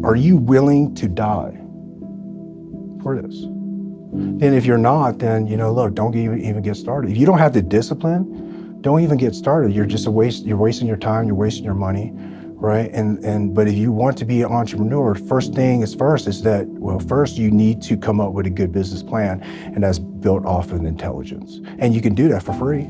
Are you willing to die for this? And if you're not, then, look, don't even get started. If you don't have the discipline, don't even get started. You're just you're wasting your time, you're wasting your money, right? But if you want to be an entrepreneur, first thing is first is that, well, first you need to come up with a good business plan, and that's built off of intelligence. And you can do that for free.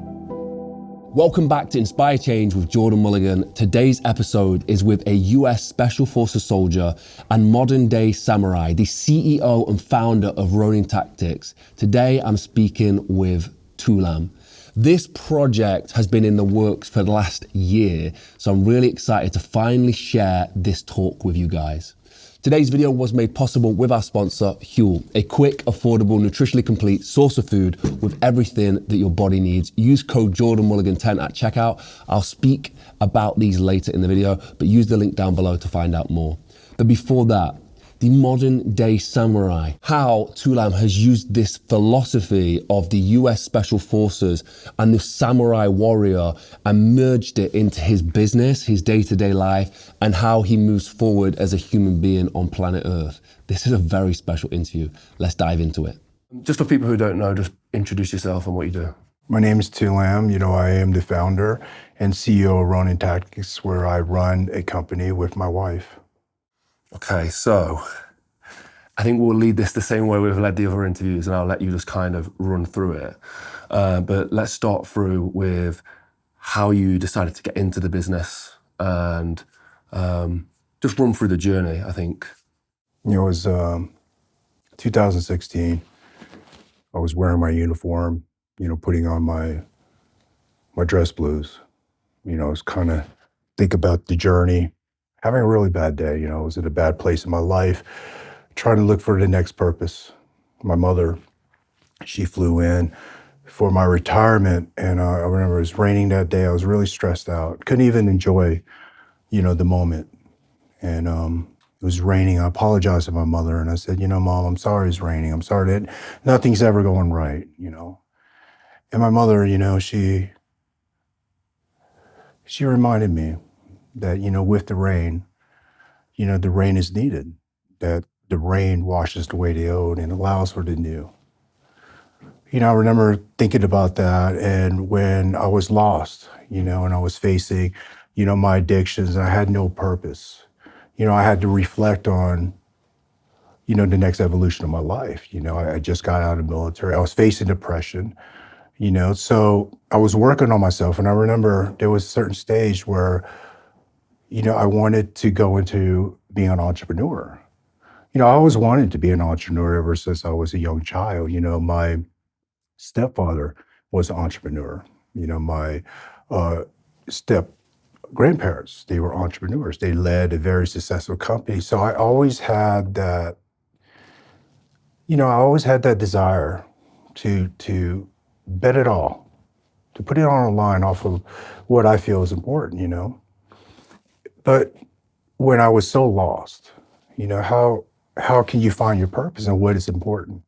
Welcome back to Inspire Change with Jordan Mulligan. Today's episode is with a US Special Forces soldier and modern day samurai, the CEO and founder of Ronin Tactics. Today I'm speaking with Tulam. This project has been in the works for the last year, so I'm really excited to finally share this talk with you guys. Today's video was made possible with our sponsor, Huel, a quick, affordable, nutritionally complete source of food with everything that your body needs. Use code JordanMulligan10 at checkout. I'll speak about these later in the video, but use the link down below to find out more. But before that, the modern day samurai, how Tulam has used this philosophy of the US Special Forces and the samurai warrior and merged it into his business, his day-to-day life, and how he moves forward as a human being on planet Earth. This is a very special interview. Let's dive into it. Just for people who don't know, just introduce yourself and what you do. My name is Tulam. I am the founder and CEO of Ronin Tactics, where I run a company with my wife. Okay, so I think we'll lead this the same way we've led the other interviews, and I'll let you just kind of run through it. But let's start through with how you decided to get into the business and just run through the journey, I think. It was 2016. I was wearing my uniform, putting on my dress blues. I was kind of think about the journey, having a really bad day. I was in a bad place in my life, trying to look for the next purpose. My mother, she flew in for my retirement, and I remember it was raining that day. I was really stressed out. Couldn't even enjoy, the moment. And it was raining. I apologized to my mother, and I said, Mom, I'm sorry it's raining. I'm sorry that nothing's ever going right, And my mother, she reminded me that, with the rain is needed, that the rain washes away the old and allows for the new. I remember thinking about that, and when I was lost, and I was facing, my addictions, and I had no purpose, I had to reflect on, the next evolution of my life. I just got out of the military. I was facing depression, so I was working on myself. And I remember there was a certain stage where, I wanted to go into being an entrepreneur. I always wanted to be an entrepreneur ever since I was a young child. My stepfather was an entrepreneur. My step grandparents, they were entrepreneurs. They led a very successful company. So I always had that, desire to bet it all, to put it on a line off of what I feel is important. But when I was so lost, how can you find your purpose and what is important?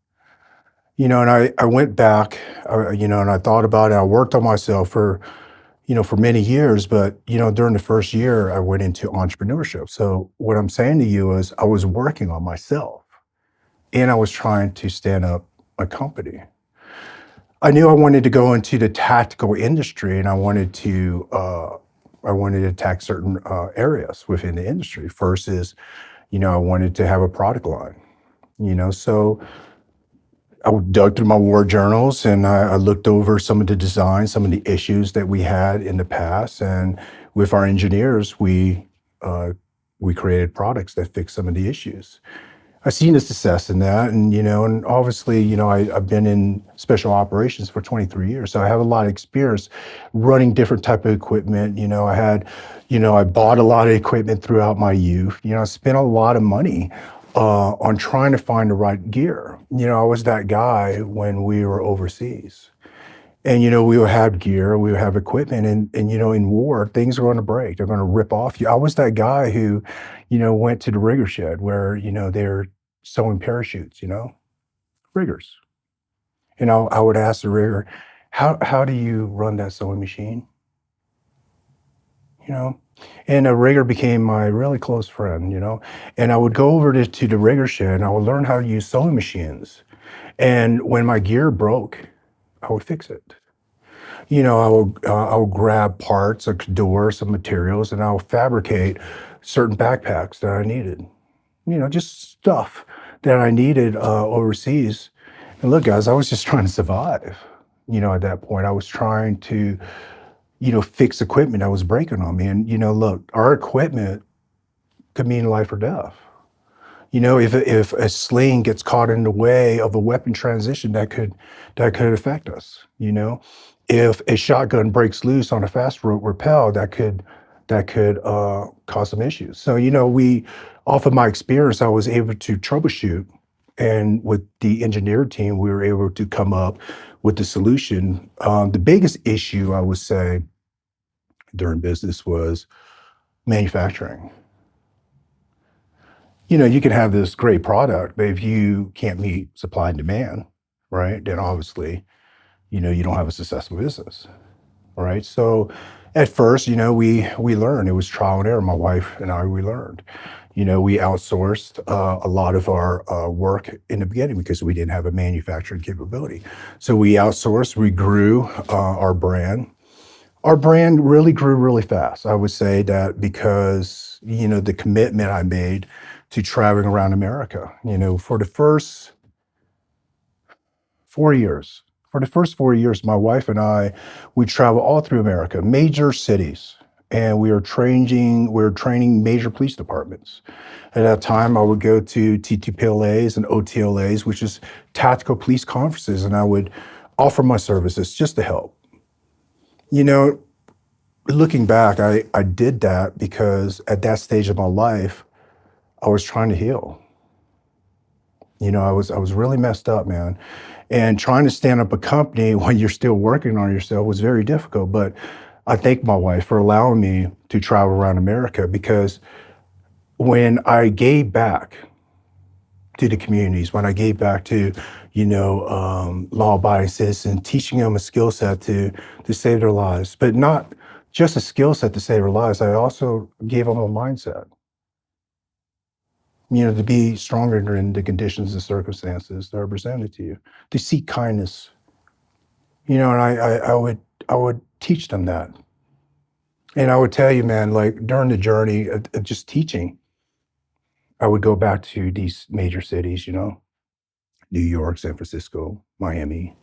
And I went back, and I thought about it. I worked on myself for many years, but, during the first year, I went into entrepreneurship. So what I'm saying to you is I was working on myself, and I was trying to stand up a company. I knew I wanted to go into the tactical industry, and I wanted to attack certain areas within the industry. First is, I wanted to have a product line, so I dug through my war journals, and I looked over some of the designs, some of the issues that we had in the past. And with our engineers, we created products that fix some of the issues. I've seen the success in that. And obviously, I've been in special operations for 23 years. So I have a lot of experience running different type of equipment. I bought a lot of equipment throughout my youth. I spent a lot of money on trying to find the right gear. I was that guy when we were overseas. And, we would have gear, we would have equipment, and in war, things are going to break. They're going to rip off you. I was that guy who, went to the rigger shed where, they're sewing parachutes, riggers. And I would ask the rigger, how do you run that sewing machine? And a rigger became my really close friend, you know. And I would go over to the rigger shed and I would learn how to use sewing machines. And when my gear broke, I would fix it. You know, I would grab parts, I could door some materials, and I'll fabricate certain backpacks that I needed. You know, just stuff that I needed overseas. And look, guys, I was just trying to survive. You know, at that point, I was trying to, fix equipment that was breaking on me. And look, our equipment could mean life or death. You know, if a sling gets caught in the way of a weapon transition, that could affect us. You know, if a shotgun breaks loose on a fast rope rappel, that could cause some issues. So we, off of my experience, I was able to troubleshoot, and with the engineer team, we were able to come up with the solution. The biggest issue I would say during business was manufacturing. You can have this great product, but if you can't meet supply and demand, right, then obviously, you don't have a successful business, right? So at first, we learned. It was trial and error. My wife and I, we learned. We outsourced a lot of our work in the beginning because we didn't have a manufacturing capability. So we outsourced, we grew our brand. Our brand really grew really fast. I would say that because, the commitment I made to traveling around America, for the first 4 years. For the first 4 years, my wife and I, we travel all through America, major cities, and we were training major police departments. At that time, I would go to TTPLAs and OTLAs, which is tactical police conferences, and I would offer my services just to help. You know, Looking back, I did that because at that stage of my life, I was trying to heal. I was really messed up, man. And trying to stand up a company when you're still working on yourself was very difficult. But I thank my wife for allowing me to travel around America because when I gave back to the communities, when I gave back to, law-abiding citizens, teaching them a skill set to save their lives, but not just a skill set to save their lives. I also gave them a mindset, to be stronger than the conditions and circumstances that are presented to you, to seek kindness. And I would teach them that. And I would tell you, man, like during the journey of just teaching, I would go back to these major cities, New York, San Francisco, Miami.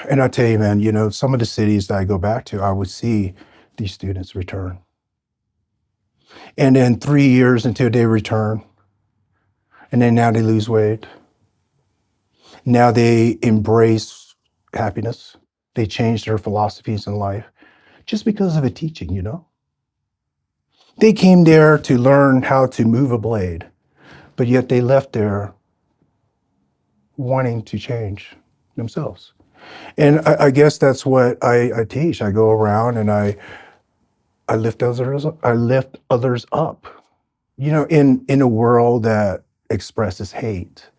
And I tell you, man, some of the cities that I go back to, I would see these students return. And then 3 years until they return, and then now they lose weight. Now they embrace happiness. They change their philosophies in life just because of a teaching. They came there to learn how to move a blade, but yet they left there wanting to change themselves. And I guess that's what I teach. I go around and I lift others. I lift others up. In a world that expresses hate,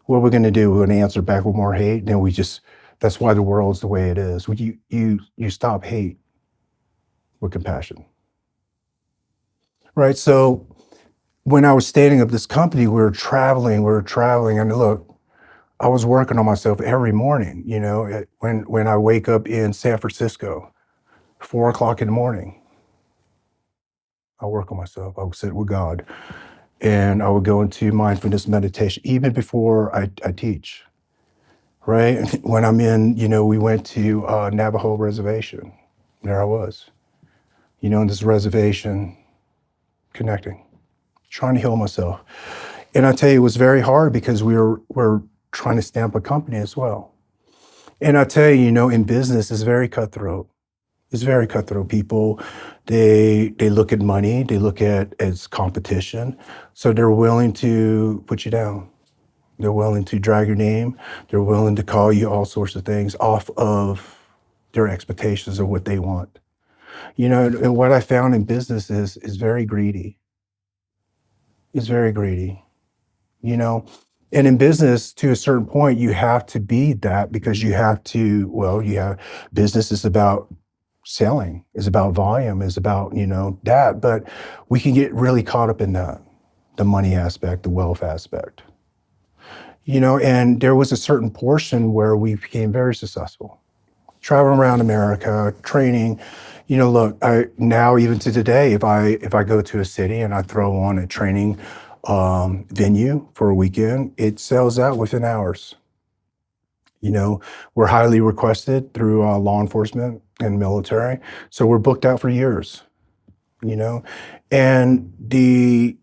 what we're going to do? We're going to answer back with more hate. Then that's why the world's the way it is. You stop hate with compassion, right? So when I was standing up this company, we were traveling, and look, I was working on myself every morning. When I wake up in San Francisco, 4 o'clock in the morning, I work on myself. I would sit with God, and I would go into mindfulness meditation even before I teach. Right when I'm in, we went to Navajo reservation. There I was, in this reservation, connecting, trying to heal myself. And I tell you, it was very hard because we're trying to stamp a company as well. And I tell you, in business, it's very cutthroat. It's very cutthroat. People, they look at money, they look at as competition, so they're willing to put you down. They're willing to drag your name. They're willing to call you all sorts of things off of their expectations of what they want. And what I found in business is very greedy. It's very greedy. you know and in business, to a certain point, you have to be that because you have to, well, business is about selling, is about volume, is about, that. But we can get really caught up in that, the money aspect, the wealth aspect. And there was a certain portion where we became very successful, traveling around America, training. Look, I now even to today, if I go to a city and I throw on a training venue for a weekend, it sells out within hours. We're highly requested through law enforcement and military, so we're booked out for years. You know, and the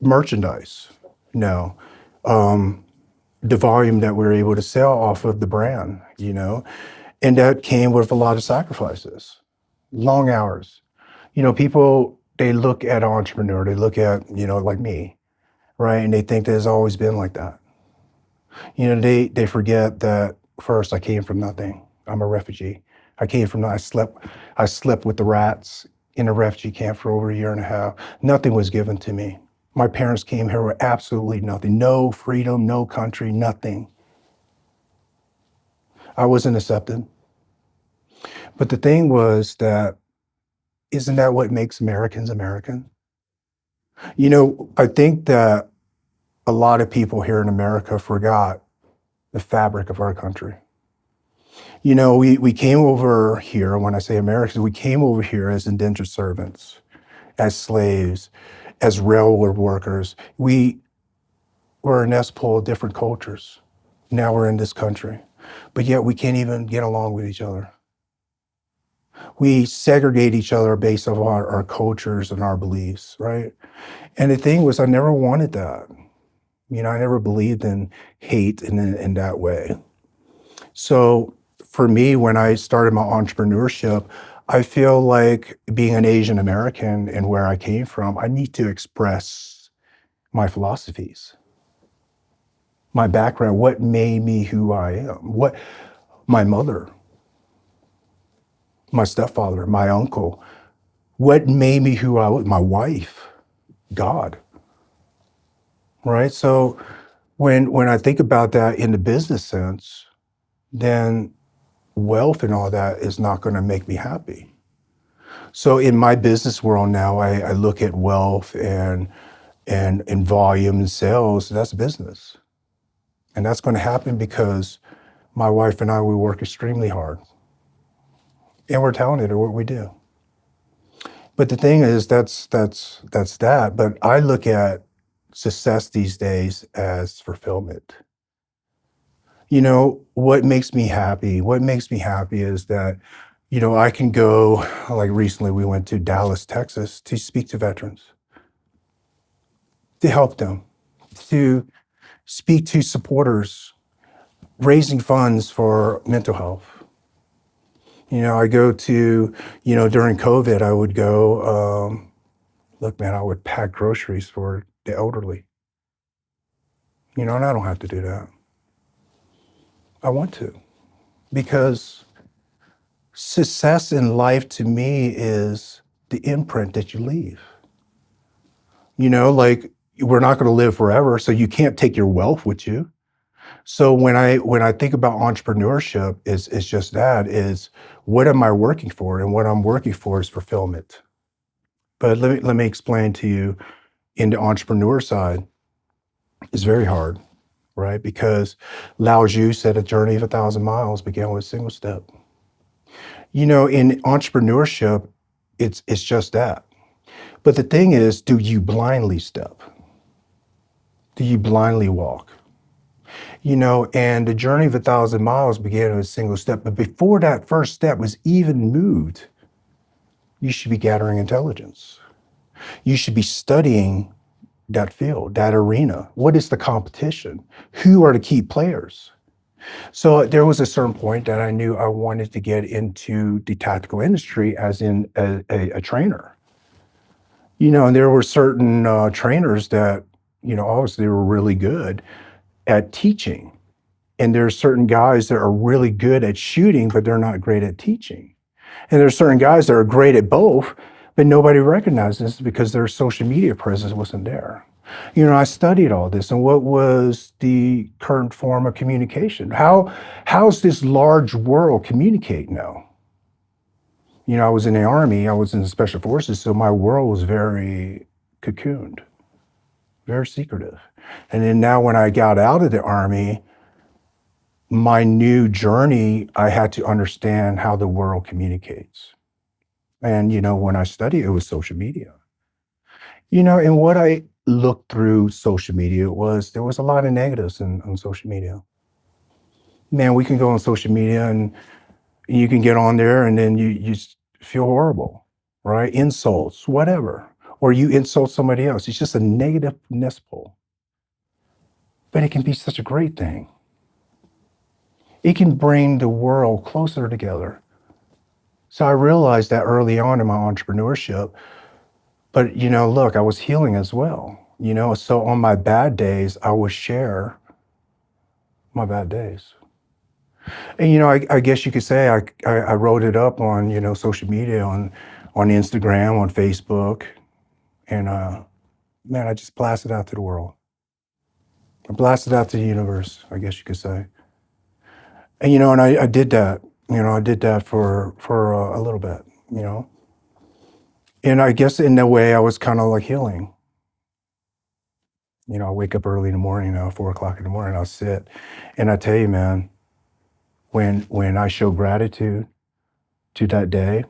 merchandise, no, the volume that we're able to sell off of the brand, and that came with a lot of sacrifices, long hours. People, they look at an entrepreneur, they look at, like me, right? And they think that it's always been like that. They forget that first I came from nothing. I'm a refugee. I came from, I slept with the rats in a refugee camp for over a year and a half. Nothing was given to me. My parents came here with absolutely nothing. No freedom, no country, nothing. I wasn't accepted. But the thing was that, isn't that what makes Americans American? I think that a lot of people here in America forgot the fabric of our country. We came over here, when I say Americans, we came over here as indentured servants, as slaves, as railroad workers. We were a nest full of different cultures. Now we're in this country, but yet we can't even get along with each other. We segregate each other based on our cultures and our beliefs, right? And the thing was, I never wanted that. I never believed in hate in that way. So for me, when I started my entrepreneurship, I feel like being an Asian American and where I came from, I need to express my philosophies, my background, what made me who I am, what my mother, my stepfather, my uncle, what made me who I was, my wife, God, right? So when I think about that in the business sense, then wealth and all that is not going to make me happy. So in my business world now, I look at wealth and volume and sales. That's business, and that's going to happen because my wife and I, we work extremely hard, and we're talented at what we do. But the thing is, that's that. But I look at success these days as fulfillment. What makes me happy? What makes me happy is that, I can go, like recently we went to Dallas, Texas to speak to veterans, to help them, to speak to supporters, raising funds for mental health. I go to, during COVID, I would go, look, man, I would pack groceries for the elderly, and I don't have to do that. I want to, because success in life to me is the imprint that you leave. Like, we're not going to live forever, so you can't take your wealth with you. So when I think about entrepreneurship, it's just that, is what am I working for? And what I'm working for is fulfillment. But let me explain to you, in the entrepreneur side, it's very hard, right? Because Lao Tzu said a journey of 1,000 miles began with a single step. In entrepreneurship, it's just that. But the thing is, do you blindly step? Do you blindly walk? And the journey of 1,000 miles began with a single step. But before that first step was even moved, you should be gathering intelligence. You should be studying that field, that arena. What is the competition? Who are the key players? So there was a certain point that I knew I wanted to get into the tactical industry, as in a trainer. And there were certain trainers that, obviously were really good at teaching. And there are certain guys that are really good at shooting, but they're not great at teaching. And there are certain guys that are great at both, but nobody recognizes because their social media presence wasn't there. I studied all this, and what was the current form of communication? How's this large world communicate now? I was in the Army, I was in the Special Forces, so my world was very cocooned, very secretive. And then now when I got out of the Army, my new journey, I had to understand how the world communicates. And, when I studied, it was social media. And what I looked through social media was there was a lot of negatives on social media. Man, we can go on social media and you can get on there and then you feel horrible, right? Insults, whatever. Or you insult somebody else. It's just a negative pull. But it can be such a great thing. It can bring the world closer together. So I realized that early on in my entrepreneurship. But, look, I was healing as well. So on my bad days, I would share my bad days. And, I guess you could say I wrote it up on, social media, on Instagram, on Facebook. And, man, I just blasted out to the world. I blasted out to the universe, I guess you could say. And, and I did that, I did that for a little bit, you know. And I guess in a way I was kind of like healing. I wake up early in the morning, 4 o'clock in the morning, I'll sit. And I tell you, man, when I show gratitude to that day,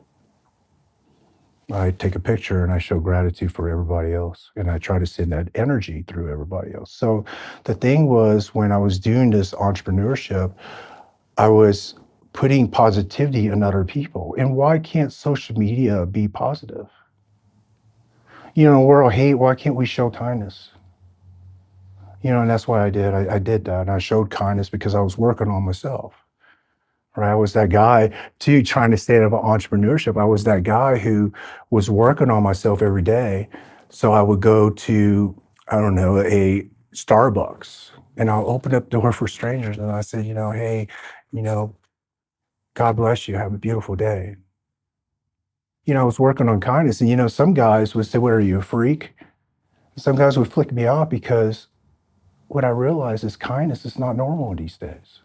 I take a picture and I show gratitude for everybody else. And I try to send that energy through everybody else. So the thing was, when I was doing this entrepreneurship, I was putting positivity in other people. And why can't social media be positive? World hate, why can't we show kindness? And that's what I did. I did that. And I showed kindness because I was working on myself. Right? I was that guy too, trying to stay out of entrepreneurship. I was that guy who was working on myself every day. So I would go to, I don't know, a Starbucks, and I'll open up the door for strangers and I say, hey, you know, God bless you. Have a beautiful day. I was working on kindness. And, some guys would say, what are you, a freak? Some guys would flick me off because what I realized is kindness is not normal these days.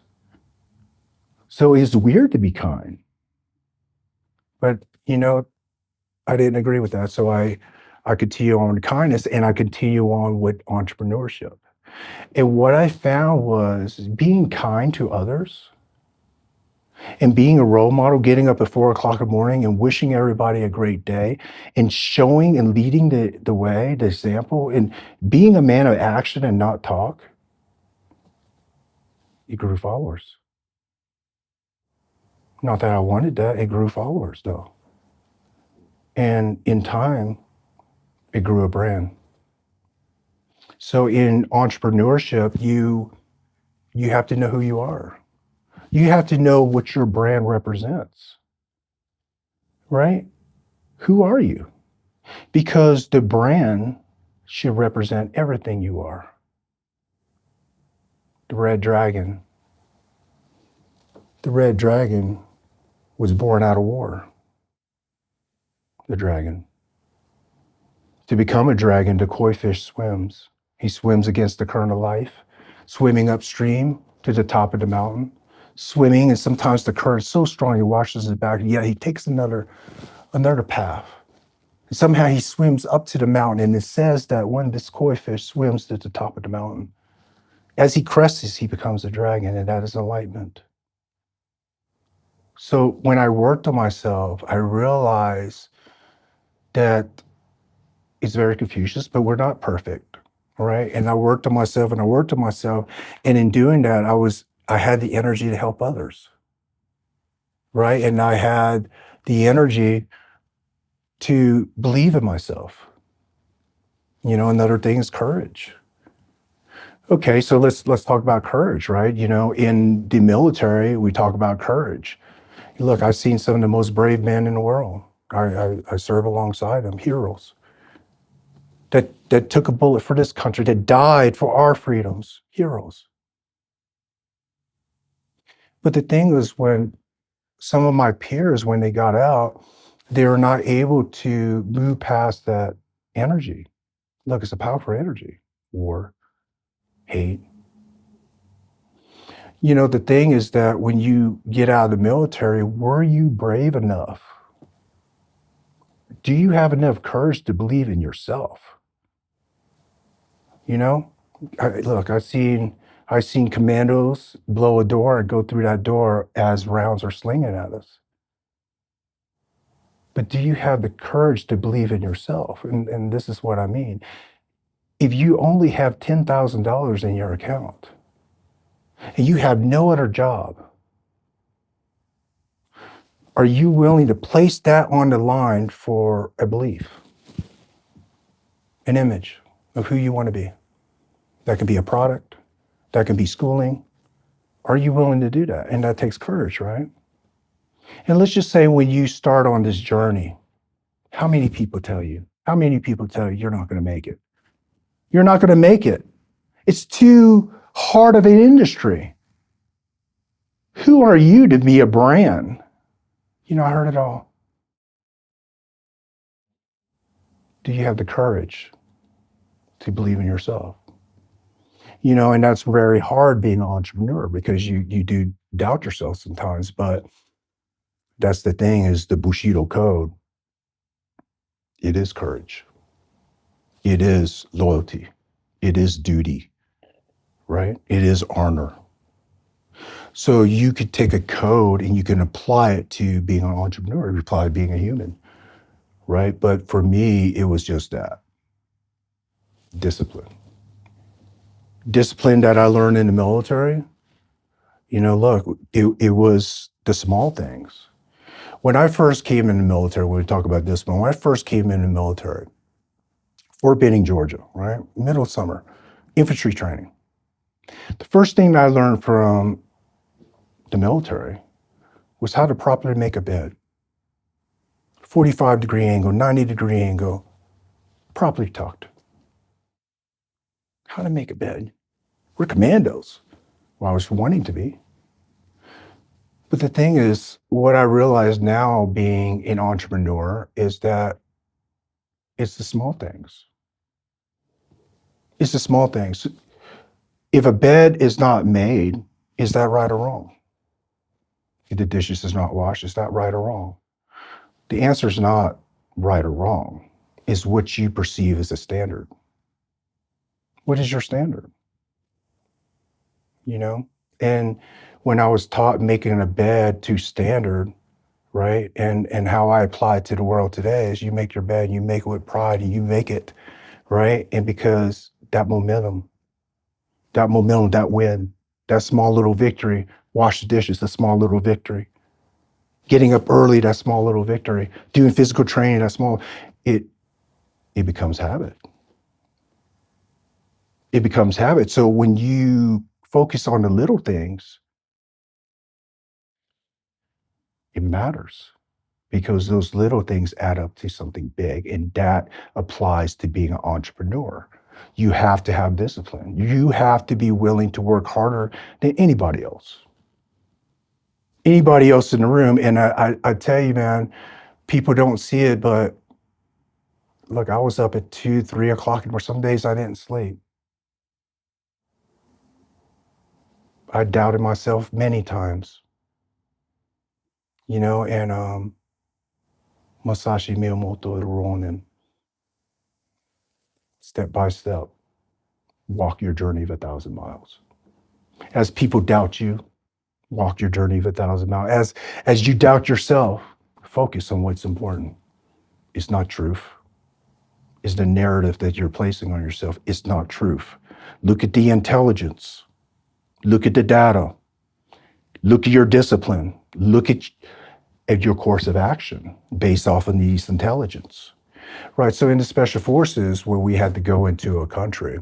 So it's weird to be kind. But, I didn't agree with that. So I continue on with kindness and I continue on with entrepreneurship. And what I found was being kind to others and being a role model, getting up at 4 o'clock in the morning and wishing everybody a great day and showing and leading the way, the example, and being a man of action and not talk, it grew followers. Not that I wanted that, it grew followers though. And in time, it grew a brand. So in entrepreneurship, you have to know who you are. You have to know what your brand represents, right? Who are you? Because the brand should represent everything you are. The red dragon. The red dragon was born out of war. The dragon. To become a dragon, the koi fish swims. He swims against the current of life, swimming upstream to the top of the mountain, swimming, and sometimes the current's so strong he washes it back, yet he takes another path. And somehow he swims up to the mountain, and it says that when this koi fish swims to the top of the mountain, as he crests, he becomes a dragon, and that is enlightenment. So when I worked on myself, I realized that it's very Confucius, but we're not perfect, right? And I worked on myself and I worked on myself. And in doing that, I had the energy to help others, right? And I had the energy to believe in myself. Another thing is courage. Okay, so let's talk about courage, right? In the military, we talk about courage. Look, I've seen some of the most brave men in the world. I serve alongside them, heroes that took a bullet for this country, that died for our freedoms, heroes. But the thing was, when some of my peers, when they got out, they were not able to move past that energy. Look, it's a powerful energy. War, hate. The thing is that when you get out of the military, were you brave enough Do you have enough courage to believe in yourself? You know, look, I've seen commandos blow a door and go through that door as rounds are slinging at us. But do you have the courage to believe in yourself? And this is what I mean. If you only have $10,000 in your account and you have no other job, are you willing to place that on the line for a belief, an image of who you want to be? That could be a product, that can be schooling. Are you willing to do that? And that takes courage, right? And let's just say when you start on this journey, how many people tell you? How many people tell you you're not going to make it? You're not going to make it. It's too hard of an industry. Who are you to be a brand? You know, I heard it all. Do you have the courage to believe in yourself? You know, and that's very hard being an entrepreneur because you do doubt yourself sometimes, but that's the thing is the Bushido code. It is courage. It is loyalty. It is duty, right? It is honor. So you could take a code and you can apply it to being an entrepreneur, you apply it to being a human, right? But for me, it was just that discipline. Discipline that I learned in the military, you know, look, it was the small things. When I first came in the military, when we talk about discipline, when I first came in the military, Fort Benning, Georgia, right? Middle of summer, infantry training. The first thing that I learned from the military was how to properly make a bed. 45-degree angle, 90-degree angle, properly tucked. How to make a bed. We're commandos. Well, I was wanting to be. But the thing is, what I realize now being an entrepreneur is that it's the small things. It's the small things. If a bed is not made, is that right or wrong? If the dishes is not washed, is that right or wrong? The answer is not right or wrong. It's what you perceive as a standard. What is your standard? You know? And when I was taught making a bed to standard, right? And how I apply it to the world today is you make your bed, you make it with pride, and you make it, right? And because that momentum, that win, that small little victory, wash the dishes, a small little victory. Getting up early, that small little victory. Doing physical training, that small, it becomes habit. It becomes habit. So when you focus on the little things, it matters because those little things add up to something big. And that applies to being an entrepreneur. You have to have discipline. You have to be willing to work harder than anybody else. Anybody else in the room. And I tell you, man, people don't see it, but look, I was up at 2, 3 o'clock, and some days I didn't sleep. I doubted myself many times, you know, and Masashi Miyamoto Ronin, step by step, walk your journey of 1,000 miles. As people doubt you, walk your journey of 1,000 miles. As you doubt yourself, focus on what's important. It's not truth. It's the narrative that you're placing on yourself. It's not truth. Look at the intelligence. Look at the data. Look at your discipline. Look at your course of action based off of these intelligence. Right. So in the special forces, where we had to go into a country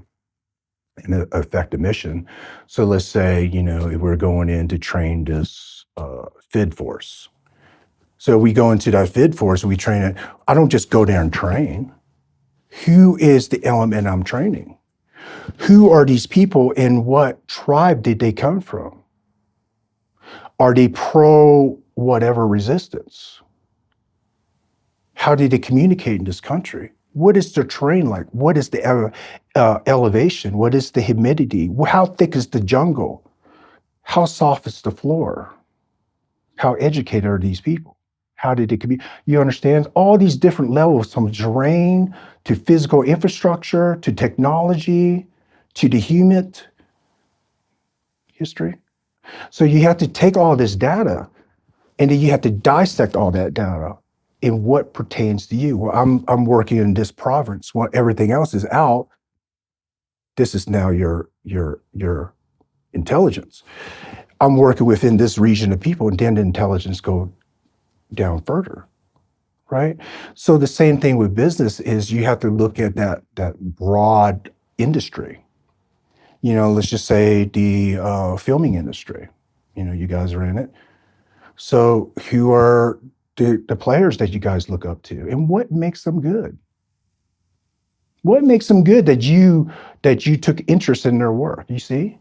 and affect a mission. So let's say, you know, if we're going in to train this FID force. So we go into that FID force, we train it. I don't just go there and train. Who is the element I'm training? Who are these people and what tribe did they come from? Are they pro whatever resistance? How did they communicate in this country? What is the terrain like? What is the elevation? What is the humidity? How thick is the jungle? How soft is the floor? How educated are these people? How did it communicate? You understand all these different levels, from terrain to physical infrastructure to technology to the human history. So you have to take all this data and then you have to dissect all that data in what pertains to you. Well, I'm working in this province. While everything else is out, this is now your intelligence. I'm working within this region of people, and then the intelligence go down further, right? So the same thing with business is you have to look at that broad industry. Let's just say the filming industry. You guys are in it. So who are the players that you guys look up to, and what makes them good? What makes them good that you took interest in their work? You see,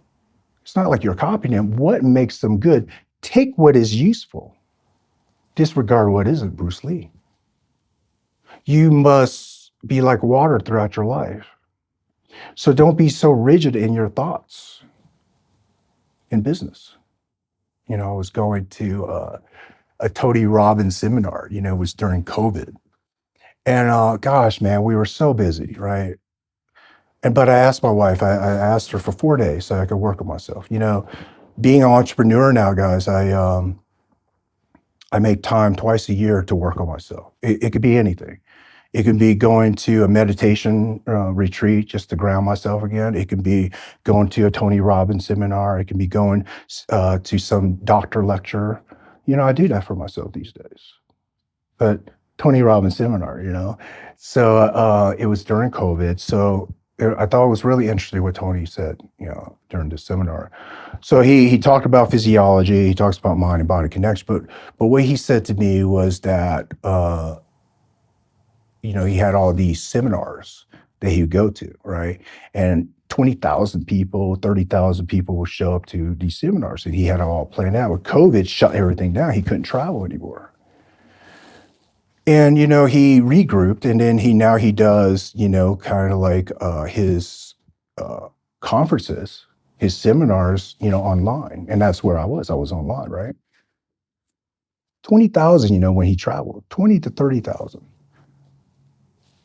it's not like you're copying them. What makes them good? Take what is useful. Disregard what isn't. Bruce Lee. You must be like water throughout your life. So don't be so rigid in your thoughts in business. I was going to a Tony Robbins seminar. It was during COVID. And gosh, man, we were so busy, right? But I asked my wife, I asked her for 4 days so I could work on myself. Being an entrepreneur now, guys, I make time twice a year to work on myself. It could be anything. It can be going to a meditation retreat just to ground myself again. It can be going to a Tony Robbins seminar. It can be going to some doctor lecture. I do that for myself these days. But Tony Robbins seminar. So it was during COVID. So I thought it was really interesting what Tony said, during this seminar. So he talked about physiology. He talks about mind and body connection. But what he said to me was that he had all these seminars that he would go to, right? And 20,000 people, 30,000 people would show up to these seminars, and he had it all planned out. With COVID shut everything down, he couldn't travel anymore. And, he regrouped, and then he does, kind of like his conferences, his seminars, online. And that's where I was online, right? 20,000, when he traveled, 20 to 30,000.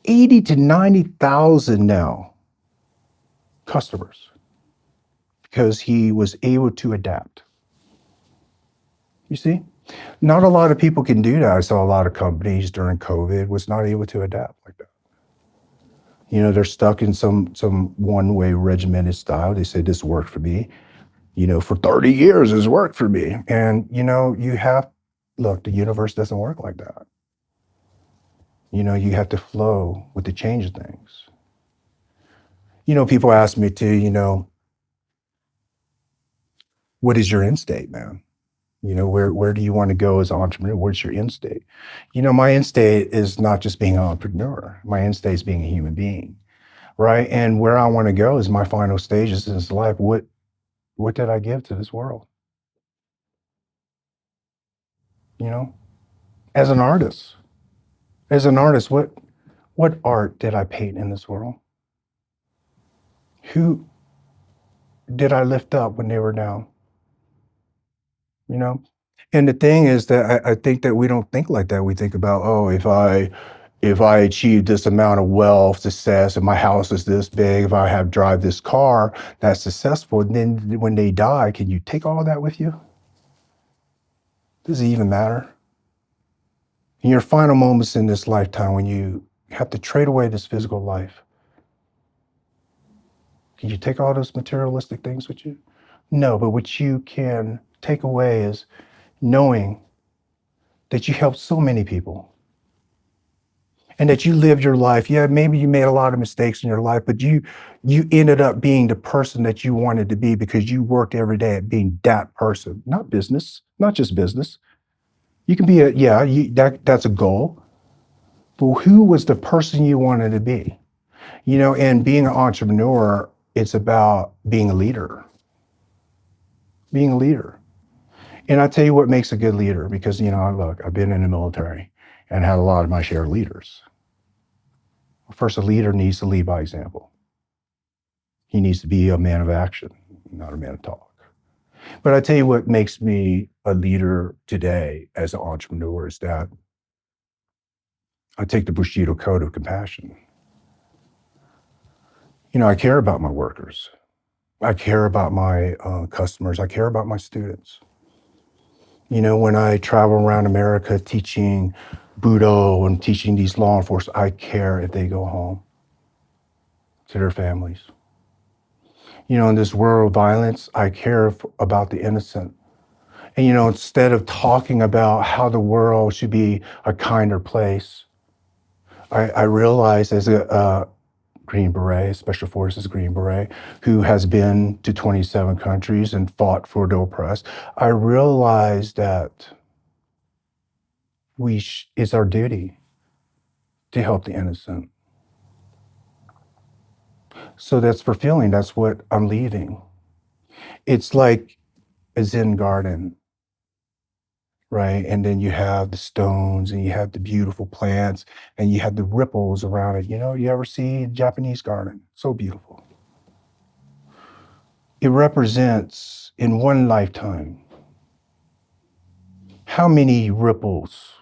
80 to 90,000 now customers, because he was able to adapt. You see, not a lot of people can do that. I saw a lot of companies during COVID was not able to adapt like that. They're stuck in some one-way regimented style. They say this worked for me. For 30 years it's worked for me. And look, the universe doesn't work like that. You have to flow with the change of things. People ask me too, what is your end state, man? Where do you want to go as an entrepreneur? Where's your end state? My end state is not just being an entrepreneur. My end state is being a human being, right? And where I want to go is my final stages in this life. What did I give to this world? As an artist, what art did I paint in this world? Who did I lift up when they were down? And the thing is that I think that we don't think like that. We think about, oh, if I achieve this amount of wealth, success, and my house is this big, if I drive this car, that's successful. And then when they die, can you take all that with you? Does it even matter? In your final moments in this lifetime, when you have to trade away this physical life, can you take all those materialistic things with you? No, but what you can take away is knowing that you helped so many people and that you lived your life. Yeah, maybe you made a lot of mistakes in your life, but you ended up being the person that you wanted to be because you worked every day at being that person, not just business. You can be that's a goal, but who was the person you wanted to be? And being an entrepreneur, it's about being a leader. Being a leader. And I tell you what makes a good leader, because, look, I've been in the military and had a lot of my share of leaders. First, a leader needs to lead by example. He needs to be a man of action, not a man of talk. But I tell you what makes me a leader today as an entrepreneur is that I take the Bushido code of compassion. I care about my workers. I care about my customers. I care about my students. When I travel around America teaching Budo and teaching these law enforcement, I care if they go home to their families. In this world of violence, I care about the innocent. And, instead of talking about how the world should be a kinder place, I realize as a Green Beret, Special Forces Green Beret, who has been to 27 countries and fought for the oppressed, I realize that it's our duty to help the innocent. So that's fulfilling. That's what I'm leaving. It's like a Zen garden, right? And then you have the stones and you have the beautiful plants and you have the ripples around it. You ever see a Japanese garden? So beautiful. It represents in one lifetime how many ripples,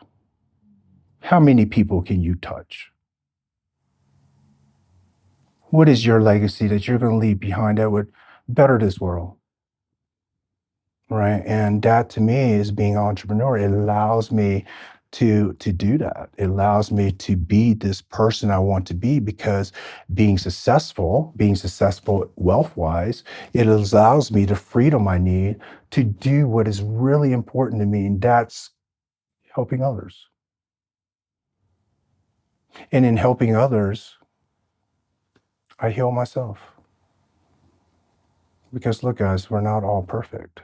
how many people can you touch? What is your legacy that you're going to leave behind that would better this world? Right. And that to me is being an entrepreneur. It allows me to do that. It allows me to be this person I want to be because being successful wealth-wise, it allows me the freedom I need to do what is really important to me, and that's helping others. And in helping others, I heal myself. Because look, guys, we're not all perfect,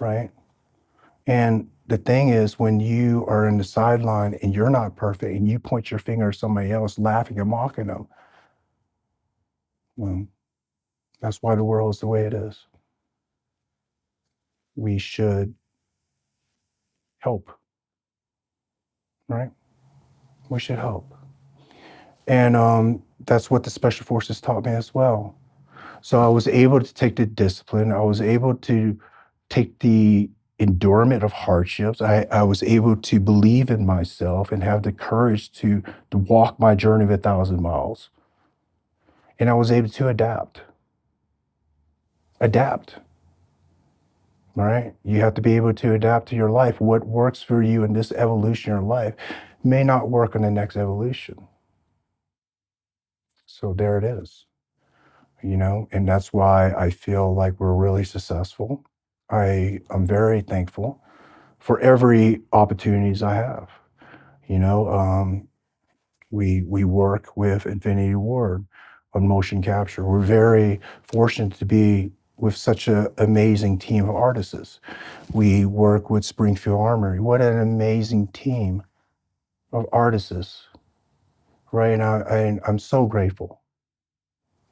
right? And the thing is, when you are in the sideline and you're not perfect and you point your finger at somebody else, laughing and mocking them, well, that's why the world is the way it is. We should help, right? We should help. And that's what the Special Forces taught me as well. So I was able to take the discipline. I was able to take the endurance of hardships. I was able to believe in myself and have the courage to walk my journey of 1,000 miles. And I was able to adapt, right? You have to be able to adapt to your life. What works for you in this evolution of life may not work in the next evolution. So there it is, and that's why I feel like we're really successful. I'm very thankful for every opportunities I have. You know, we work with Infinity Ward on motion capture. We're very fortunate to be with such an amazing team of artists. We work with Springfield Armory. What an amazing team of artists, right? And I'm so grateful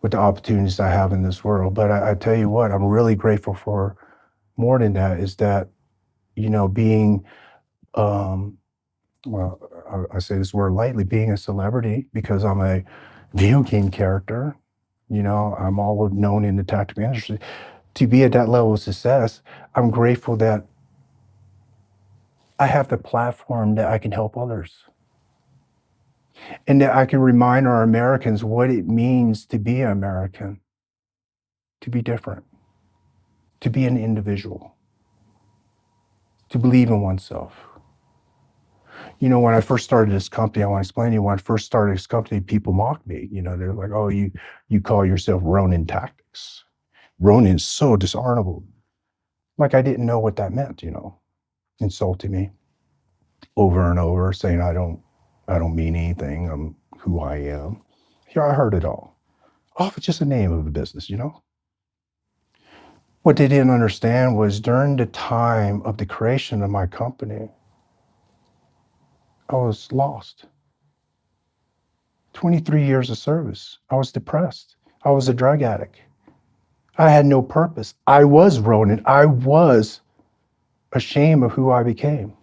with the opportunities I have in this world. But I tell you what, I'm really grateful for more than that is that, being, um, well, I say this word lightly, being a celebrity because I'm a video game character, I'm all known in the tactical industry. To be at that level of success, I'm grateful that I have the platform that I can help others and that I can remind our Americans what it means to be an American, to be different, to be an individual, to believe in oneself. When I first started this company, I want to explain to you, when I first started this company, people mocked me. They're like, oh, you call yourself Ronin Tactics. Ronin is so dishonorable. Like I didn't know what that meant, insulting me over and over, saying I don't mean anything. I'm who I am. Here, I heard it all. Oh, it's just a name of a business. What they didn't understand was during the time of the creation of my company, I was lost. 23 years of service. I was depressed. I was a drug addict. I had no purpose. I was Ronin. I was ashamed of who I became.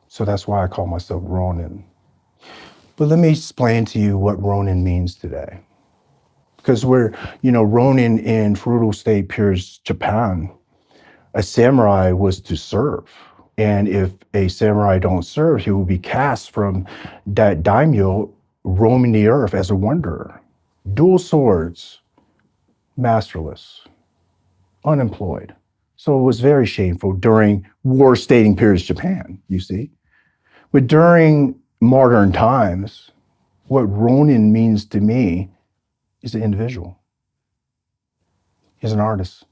So that's why I call myself Ronin. But let me explain to you what Ronin means today. Because Ronin in feudal state Pierce, Japan, a samurai was to serve. And if a samurai don't serve, he will be cast from that daimyo roaming the earth as a wanderer. Dual swords, masterless, unemployed. So it was very shameful during war-stating periods Japan, you see. But during modern times, what Ronin means to me is an individual. He's an artist.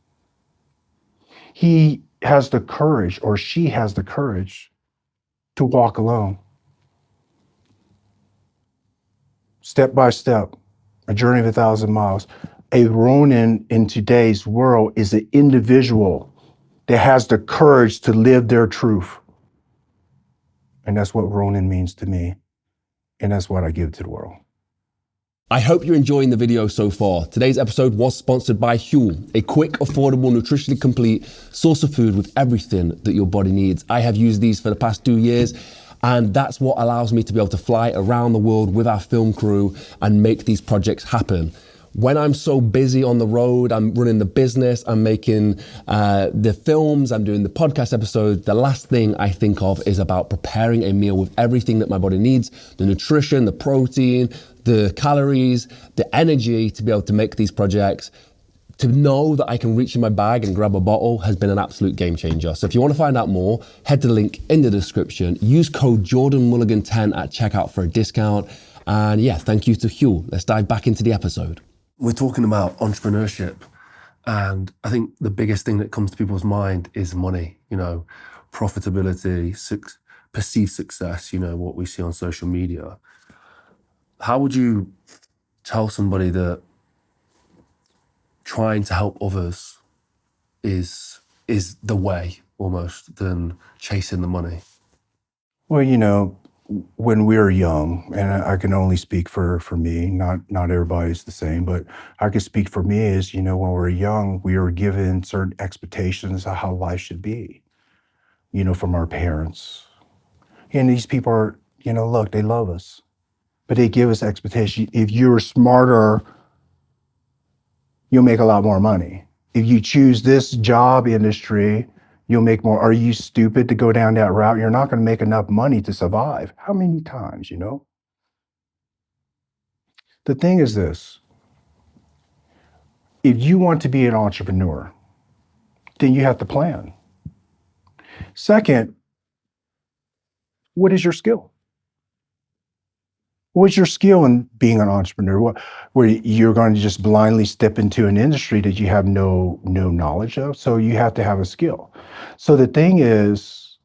He has the courage, or she has the courage, to walk alone. Step by step, a journey of 1,000 miles. A Ronin in today's world is an individual that has the courage to live their truth. And that's what Ronin means to me. And that's what I give to the world. I hope you're enjoying the video so far. Today's episode was sponsored by Huel, a quick, affordable, nutritionally complete source of food with everything that your body needs. I have used these for the past 2 years, and that's what allows me to be able to fly around the world with our film crew and make these projects happen. When I'm so busy on the road, I'm running the business, I'm making the films, I'm doing the podcast episodes, the last thing I think of is about preparing a meal with everything that my body needs, the nutrition, the protein, the calories, the energy to be able to make these projects. To know that I can reach in my bag and grab a bottle has been an absolute game changer. So if you want to find out more, head to the link in the description. Use code JordanMulligan10 at checkout for a discount. And yeah, thank you to Huel. Let's dive back into the episode. We're talking about entrepreneurship, and I think the biggest thing that comes to people's mind is money, profitability, perceived success, what we see on social media. How would you tell somebody that trying to help others is the way almost than chasing the money? Well, when we were young, and I can only speak for me, not everybody's the same, but I can speak for me is, when we were young, we were given certain expectations of how life should be, from our parents. And these people are, look, they love us, but they give us expectations. If you're smarter, you'll make a lot more money. If you choose this job industry, you'll make more. Are you stupid to go down that route? You're not going to make enough money to survive. How many times, The thing is this. If you want to be an entrepreneur, then you have to plan. Second, what is your skill? What's your skill in being an entrepreneur? Where you're going to just blindly step into an industry that you have no knowledge of? So you have to have a skill. So the thing is,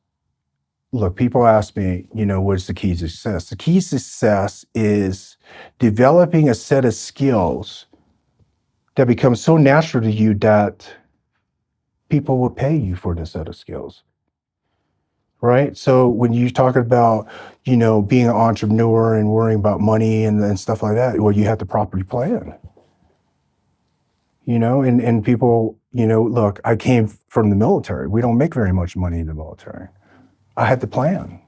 look, people ask me, what's the key to success? The key to success is developing a set of skills that become so natural to you that people will pay you for the set of skills. Right? So when you talk about, being an entrepreneur and worrying about money and stuff like that, well, you have to properly plan. And people, look, I came from the military. We don't make very much money in the military. I had to plan.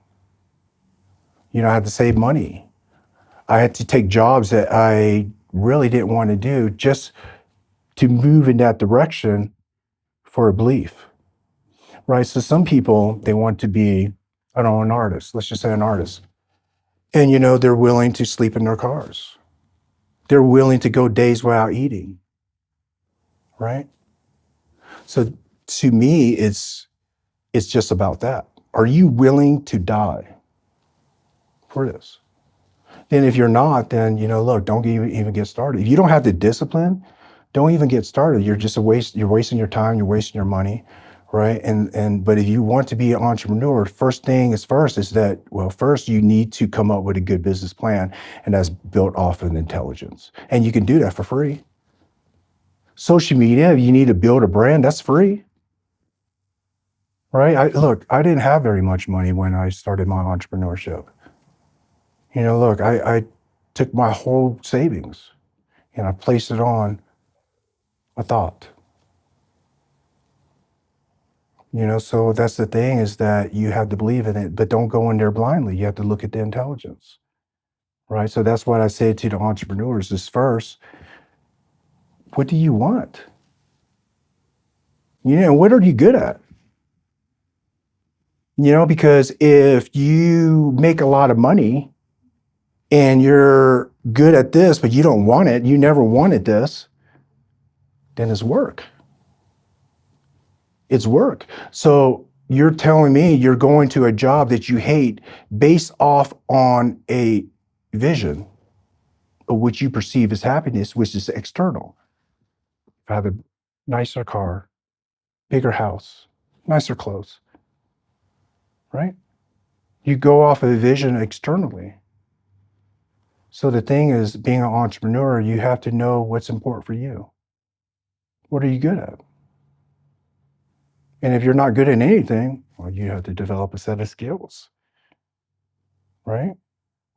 I had to save money. I had to take jobs that I really didn't want to do just to move in that direction for a belief. Right? So some people, they want to be, an artist. Let's just say an artist. And, they're willing to sleep in their cars. They're willing to go days without eating. Right? So to me, it's just about that. Are you willing to die for this? Then if you're not, then, look, don't even get started. If you don't have the discipline, don't even get started. You're just you're wasting your time, you're wasting your money. Right. But if you want to be an entrepreneur, first thing is that, first you need to come up with a good business plan, and that's built off of intelligence. And you can do that for free. Social media, if you need to build a brand, that's free. Right. I didn't have very much money when I started my entrepreneurship. I took my whole savings and I placed it on a thought. So that's the thing, is that you have to believe in it, but don't go in there blindly. You have to look at the intelligence, right? So that's what I say to the entrepreneurs is, first, What do you want? What are you good at? Because if you make a lot of money and you're good at this, but you don't want it, you never wanted this, then it's work. It's work. So you're telling me you're going to a job that you hate based off on a vision of which you perceive as happiness, which is external. If I have a nicer car, bigger house, nicer clothes, right? You go off of a vision externally. So the thing is, being an entrepreneur, you have to know what's important for you. What are you good at? And if you're not good at anything, well, you have to develop a set of skills, right?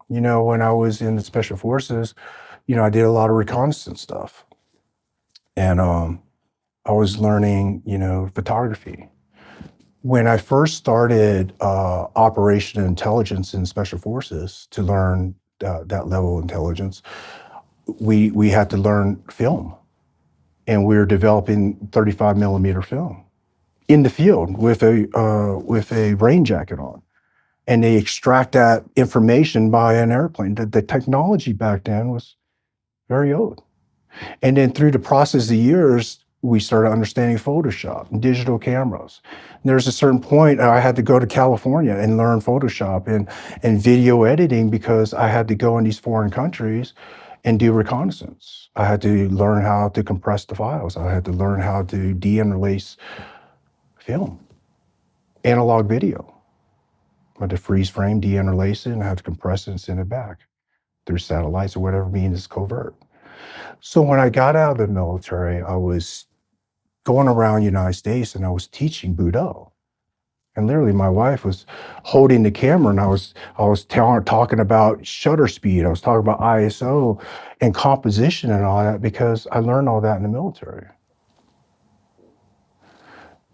When I was in the special forces, I did a lot of reconnaissance stuff. And I was learning, photography. When I first started operation intelligence in special forces to learn that level of intelligence, we had to learn film. And we were developing 35 millimeter film in the field with a rain jacket on. And they extract that information by an airplane. The technology back then was very old. And then through the process of years, we started understanding Photoshop and digital cameras. And there's a certain point I had to go to California and learn Photoshop and video editing because I had to go in these foreign countries and do reconnaissance. I had to learn how to compress the files. I had to learn how to de-interlace film, analog video. I had to freeze frame, de-interlace it, and I had to compress it and send it back through satellites or whatever means is covert. So when I got out of the military, I was going around the United States and I was teaching Budo. And literally my wife was holding the camera and I was talking about shutter speed. I was talking about ISO and composition and all that because I learned all that in the military.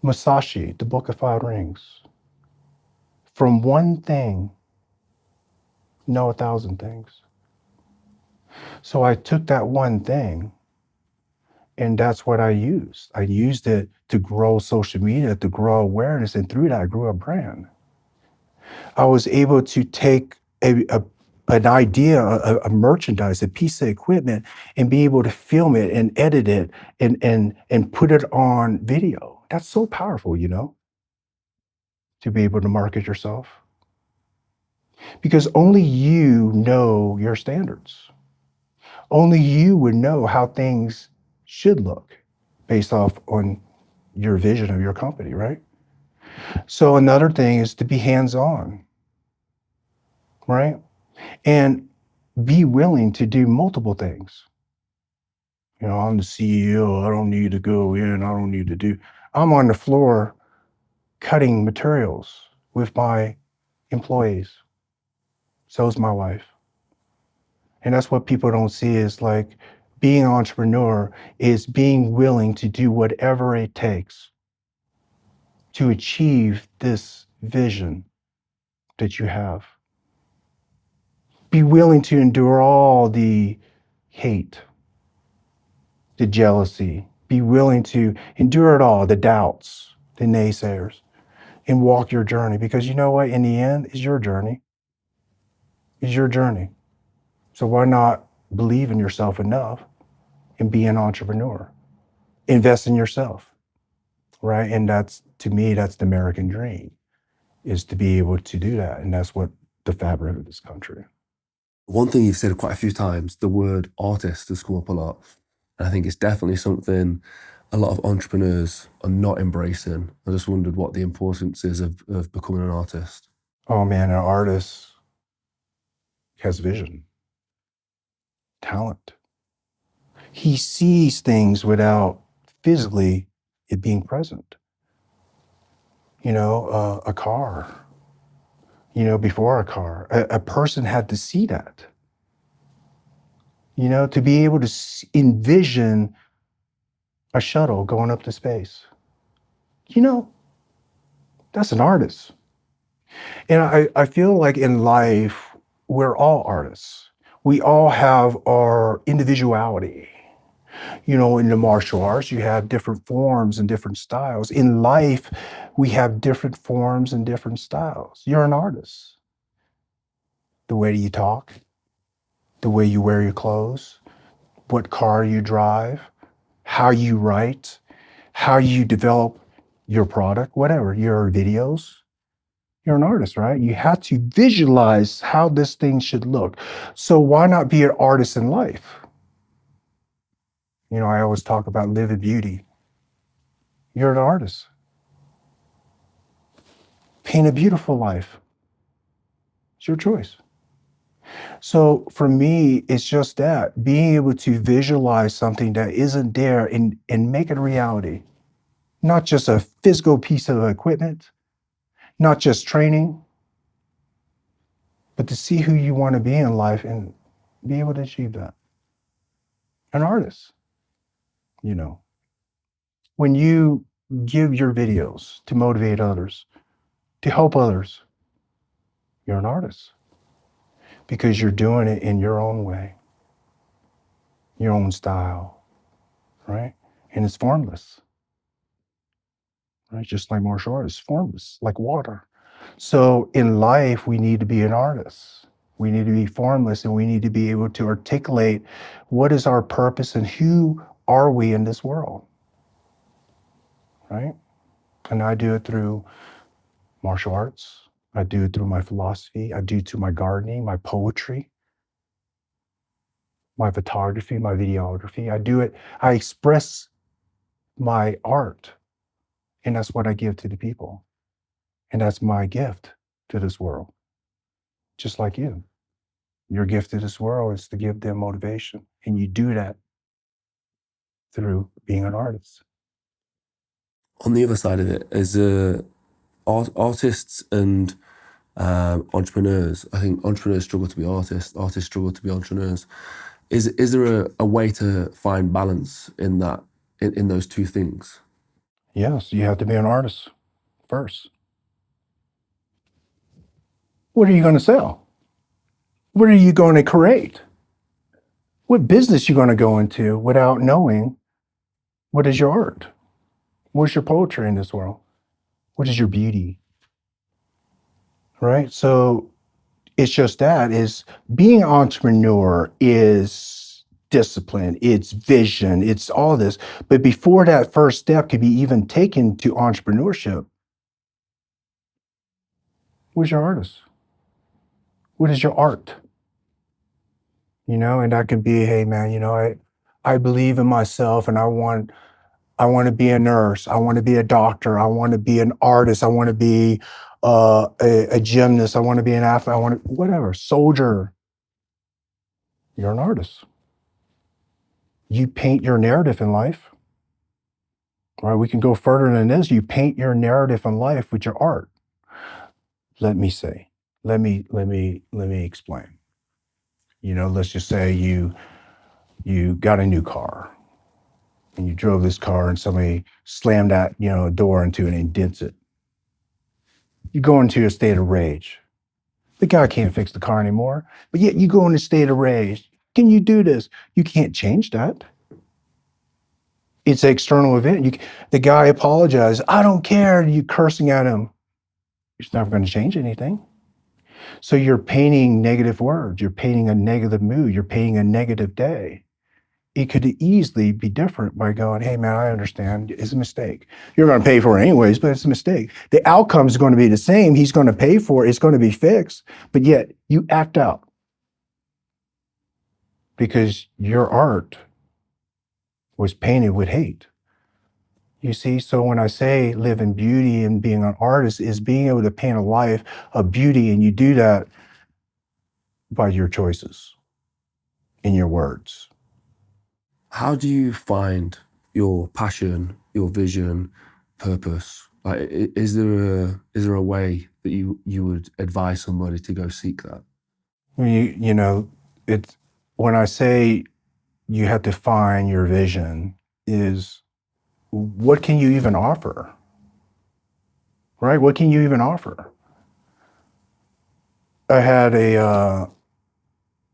Musashi, the Book of Five Rings. From one thing, know 1,000 things. So I took that one thing and that's what I used. I used it to grow social media, to grow awareness, and through that, I grew a brand. I was able to take an idea, a merchandise, a piece of equipment, and be able to film it and edit it and put it on video. That's so powerful, to be able to market yourself. Because only you know your standards. Only you would know how things should look based off on your vision of your company, right? So another thing is to be hands-on, right? And be willing to do multiple things. I'm the CEO. I don't need to go in. I don't need to do. I'm on the floor cutting materials with my employees. So is my wife. And that's what people don't see is like being an entrepreneur is being willing to do whatever it takes to achieve this vision that you have. Be willing to endure all the hate, the jealousy. Be willing to endure it all, the doubts, the naysayers, and walk your journey. Because you know what? In the end, it's your journey. It's your journey. So why not believe in yourself enough and be an entrepreneur? Invest in yourself, right? And that's, to me, that's the American dream, is to be able to do that. And that's what the fabric of this country. One thing you've said quite a few times, the word artist has come up a lot. And I think it's definitely something a lot of entrepreneurs are not embracing. I just wondered what the importance is of becoming an artist. Oh man, an artist has vision, talent. He sees things without physically it being present. A car, before a car, a person had to see that, to be able to envision a shuttle going up to space. That's an artist. And I feel like in life, we're all artists. We all have our individuality. In the martial arts, you have different forms and different styles. In life, we have different forms and different styles. You're an artist. The way you talk, the way you wear your clothes, what car you drive, how you write, how you develop your product, whatever, your videos. You're an artist, right? You have to visualize how this thing should look. So why not be an artist in life? I always talk about living beauty. You're an artist. Paint a beautiful life. It's your choice. So for me, it's just that being able to visualize something that isn't there and make it a reality, not just a physical piece of equipment, not just training, but to see who you want to be in life and be able to achieve that. An artist, you know, when you give your videos to motivate others, to help others, you're an artist because you're doing it in your own way, your own style, right? And it's formless, right? Just like martial arts, formless, like water. So in life, we need to be an artist. We need to be formless and we need to be able to articulate what is our purpose and who are we in this world, right? And I do it through martial arts. I do it through my philosophy. I do it through my gardening, my poetry, my photography, my videography. I express my art, and that's what I give to the people. And that's my gift to this world, just like you. Your gift to this world is to give them motivation. And you do that through being an artist. On the other side of it, as artists and entrepreneurs, I think entrepreneurs struggle to be artists, artists struggle to be entrepreneurs. Is there a way to find balance in that, in those two things? Yes, you have to be an artist first. What are you going to sell? What are you going to create? What business you going to go into without knowing what is your art? What's your poetry in this world? What is your beauty? Right? So it's just that is being an entrepreneur is discipline, it's vision, it's all this. But before that first step could be even taken to entrepreneurship, what's your artist? What is your art? And that could be, hey man, I believe in myself and I want to be a nurse. I want to be a doctor. I want to be an artist. I want to be a gymnast. I want to be an athlete. I want to, whatever, soldier. You're an artist. You paint your narrative in life. Right? We can go further than this. You paint your narrative in life with your art. Let me say, let me explain. Let's just say you got a new car and you drove this car and somebody slammed that, door into it and dents it. You go into a state of rage. The guy can't fix the car anymore, but yet you go in a state of rage. Can you do this? You can't change that. It's an external event. The guy apologized. I don't care. You cursing at him. It's never going to change anything. So you're painting negative words. You're painting a negative mood. You're painting a negative day. It could easily be different by going, hey, man, I understand. It's a mistake. You're going to pay for it anyways, but it's a mistake. The outcome is going to be the same. He's going to pay for it. It's going to be fixed. But yet you act out because your art was painted with hate. You see, so when I say live in beauty and being an artist is being able to paint a life of beauty, and you do that by your choices in your words. How do you find your passion, your vision, purpose? Like, is there a way that you would advise somebody to go seek that? It's when I say you have to find your vision is what can you even offer? Right? What can you even offer? I had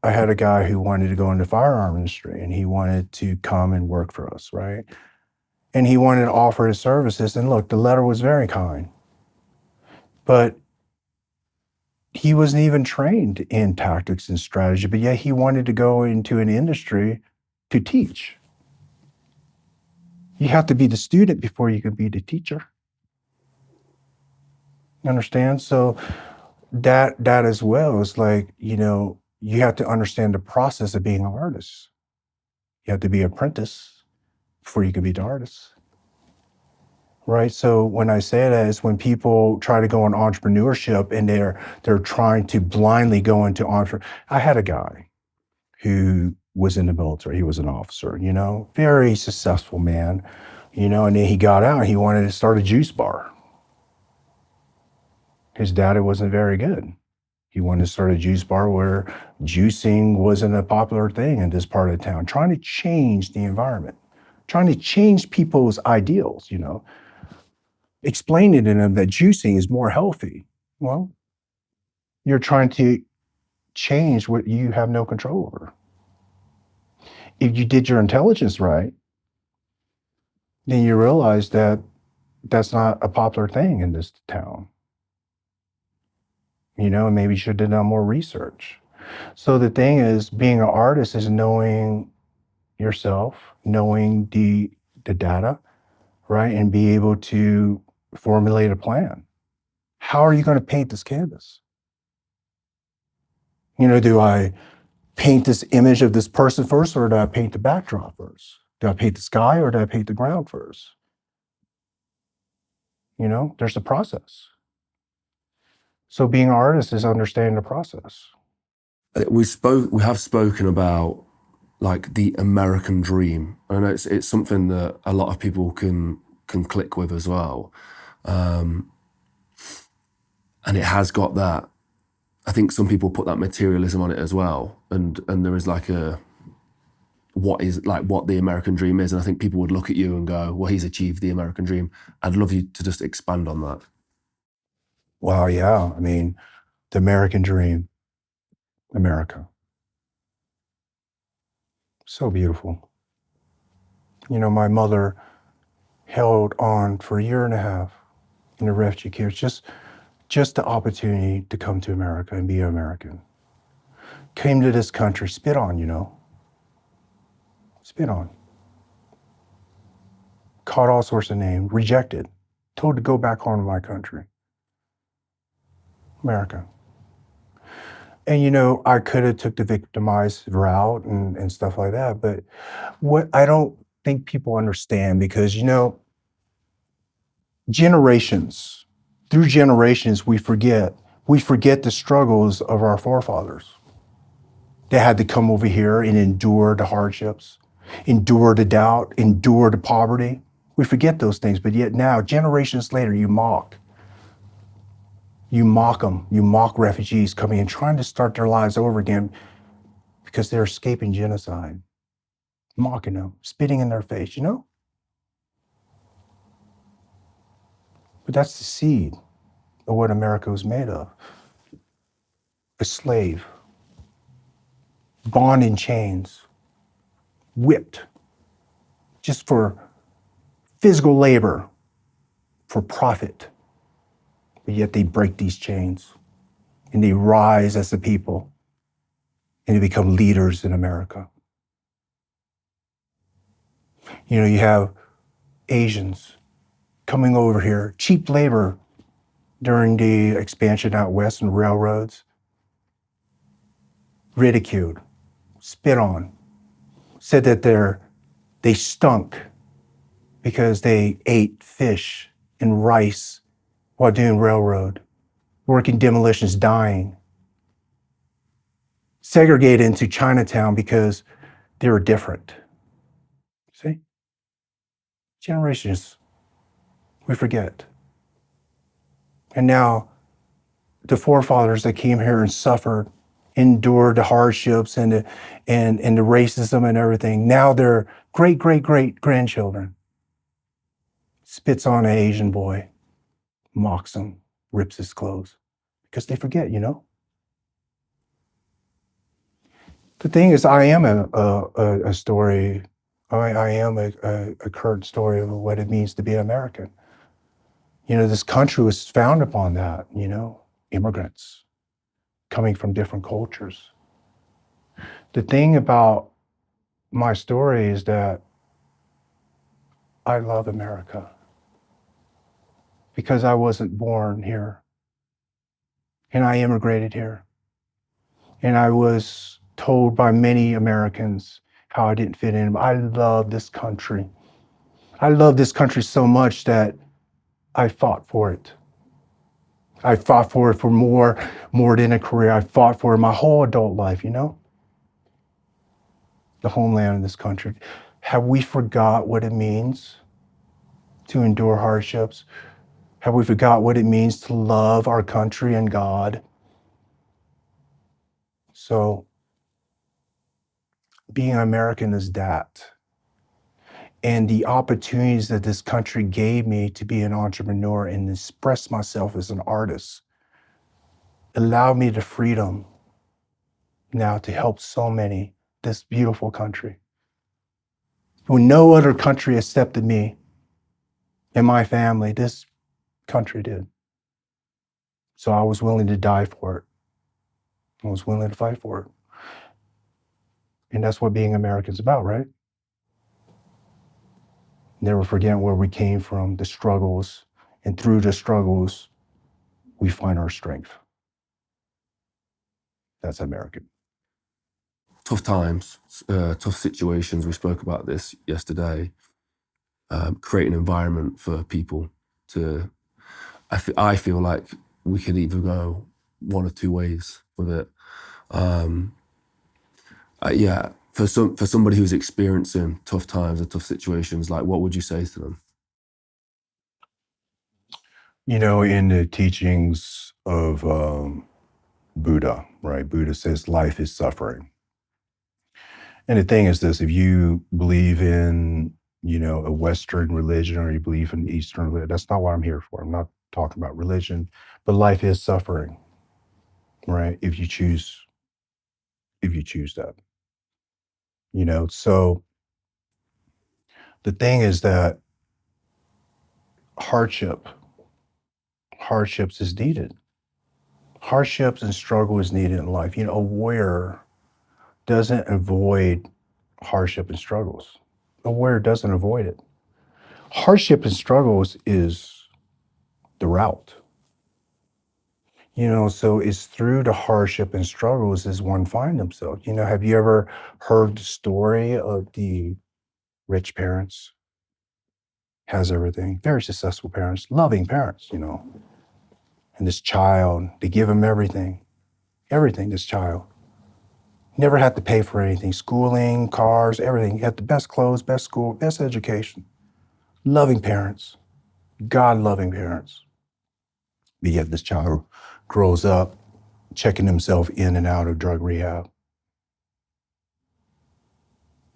I had a guy who wanted to go into the firearm industry, and he wanted to come and work for us, right? And he wanted to offer his services. And look, the letter was very kind, but he wasn't even trained in tactics and strategy, but yet he wanted to go into an industry to teach. You have to be the student before you can be the teacher. You understand? So that as well is like, you have to understand the process of being an artist. You have to be an apprentice before you can be the artist. Right. So when I say that is when people try to go on entrepreneurship and they're trying to blindly go into entrepreneur. I had a guy who was in the military. He was an officer, very successful man, and then he got out and he wanted to start a juice bar. His daddy wasn't very good. He wanted to start a juice bar where juicing wasn't a popular thing in this part of town, trying to change the environment, trying to change people's ideals, explaining to them that juicing is more healthy. Well, you're trying to change what you have no control over. If you did your intelligence right, then you realize that that's not a popular thing in this town. And maybe you should have done more research. So the thing is, being an artist is knowing yourself, knowing the data, right? And be able to formulate a plan. How are you going to paint this canvas? Do I paint this image of this person first, or do I paint the backdrop first? Do I paint the sky, or do I paint the ground first? There's a process. So being an artist is understanding the process. We have spoken about like the American dream. I know it's something that a lot of people can click with as well. And it has got that, I think some people put that materialism on it as well. And there is like what the American dream is. And I think people would look at you and go, well, he's achieved the American dream. I'd love you to just expand on that. Wow, yeah. I mean, the American dream, America. So beautiful. My mother held on for a year and a half in the refugee camps, just the opportunity to come to America and be an American. Came to this country, spit on, spit on. Called all sorts of names, rejected, told to go back home to my country. America. And I could have took the victimized route and stuff like that, but what I don't think people understand, because through generations we forget the struggles of our forefathers. They had to come over here and endure the hardships, endure the doubt, endure the poverty. We forget those things, but yet now, generations later, you mock them. You mock refugees coming in, trying to start their lives over again because they're escaping genocide. Mocking them, spitting in their face, But that's the seed of what America was made of. A slave, bound in chains, whipped, just for physical labor, for profit. But yet they break these chains and they rise as a people and they become leaders in America. You have Asians coming over here, cheap labor during the expansion out west and railroads, ridiculed, spit on, said that they stunk because they ate fish and rice while doing railroad, working demolitions, dying, segregated into Chinatown because they were different. See? Generations, we forget. And now the forefathers that came here and suffered, endured the hardships and the racism and everything, now their great-great-great-grandchildren spits on an Asian boy, mocks him, rips his clothes, because they forget, The thing is, I am a story. I am a current story of what it means to be American. This country was founded upon that. Immigrants coming from different cultures. The thing about my story is that I love America because I wasn't born here, and I immigrated here, and I was told by many Americans how I didn't fit in. I love this country. I love this country so much that I fought for it. I fought for it for more than a career. I fought for it my whole adult life, the homeland of this country. Have we forgot what it means to endure hardships? Have we forgot what it means to love our country and God? So being American is that. And the opportunities that this country gave me to be an entrepreneur and express myself as an artist allowed me the freedom now to help so many, this beautiful country. When no other country accepted me and my family, this country did. So I was willing to die for it. I was willing to fight for it. And that's what being American's about, right? Never forget where we came from, the struggles, and through the struggles, we find our strength. That's American. Tough times, tough situations. We spoke about this yesterday. Create an environment for people to. I feel like we could either go one or two ways with it. Yeah, for somebody who's experiencing tough times or tough situations, like what would you say to them? In the teachings of Buddha, right? Buddha says life is suffering. And the thing is this, if you believe in, a Western religion or you believe in Eastern religion, that's not what I'm here for. I'm not talking about religion, but life is suffering, right? If you choose that, so the thing is that hardships is needed. Hardships and struggle is needed in life. A warrior doesn't avoid hardship and struggles. A warrior doesn't avoid it. Hardship and struggles is the route. So it's through the hardship and struggles as one finds himself. Have you ever heard the story of the rich parents? Has everything, very successful parents, loving parents, and this child, they give him everything, this child. Never had to pay for anything, schooling, cars, everything. He had the best clothes, best school, best education. Loving parents, God-loving parents. But yet this child grows up checking himself in and out of drug rehab,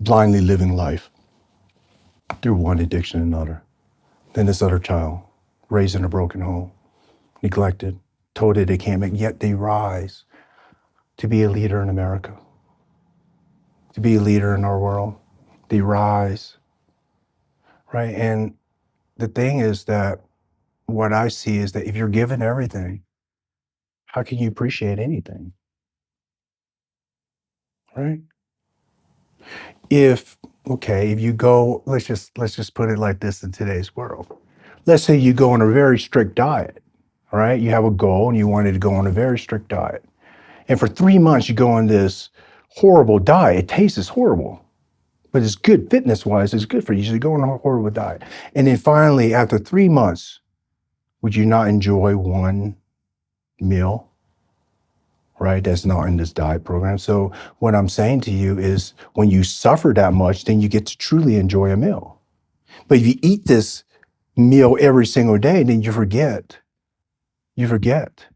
blindly living life through one addiction and another. Then this other child, raised in a broken home, neglected, told that they can't make, yet they rise to be a leader in America, to be a leader in our world. They rise, right? And the thing is that what I see is that if you're given everything, how can you appreciate anything, right? If you go, let's just put it like this in today's world. Let's say you go on a very strict diet, all right? You have a goal and you wanted to go on a very strict diet. And for 3 months, you go on this horrible diet. It tastes horrible, but it's good fitness-wise. It's good for you. So you go on a horrible diet. And then finally, after 3 months, would you not enjoy one meal, right? That's not in this diet program. So what I'm saying to you is when you suffer that much, then you get to truly enjoy a meal. But if you eat this meal every single day, then you forget. You forget.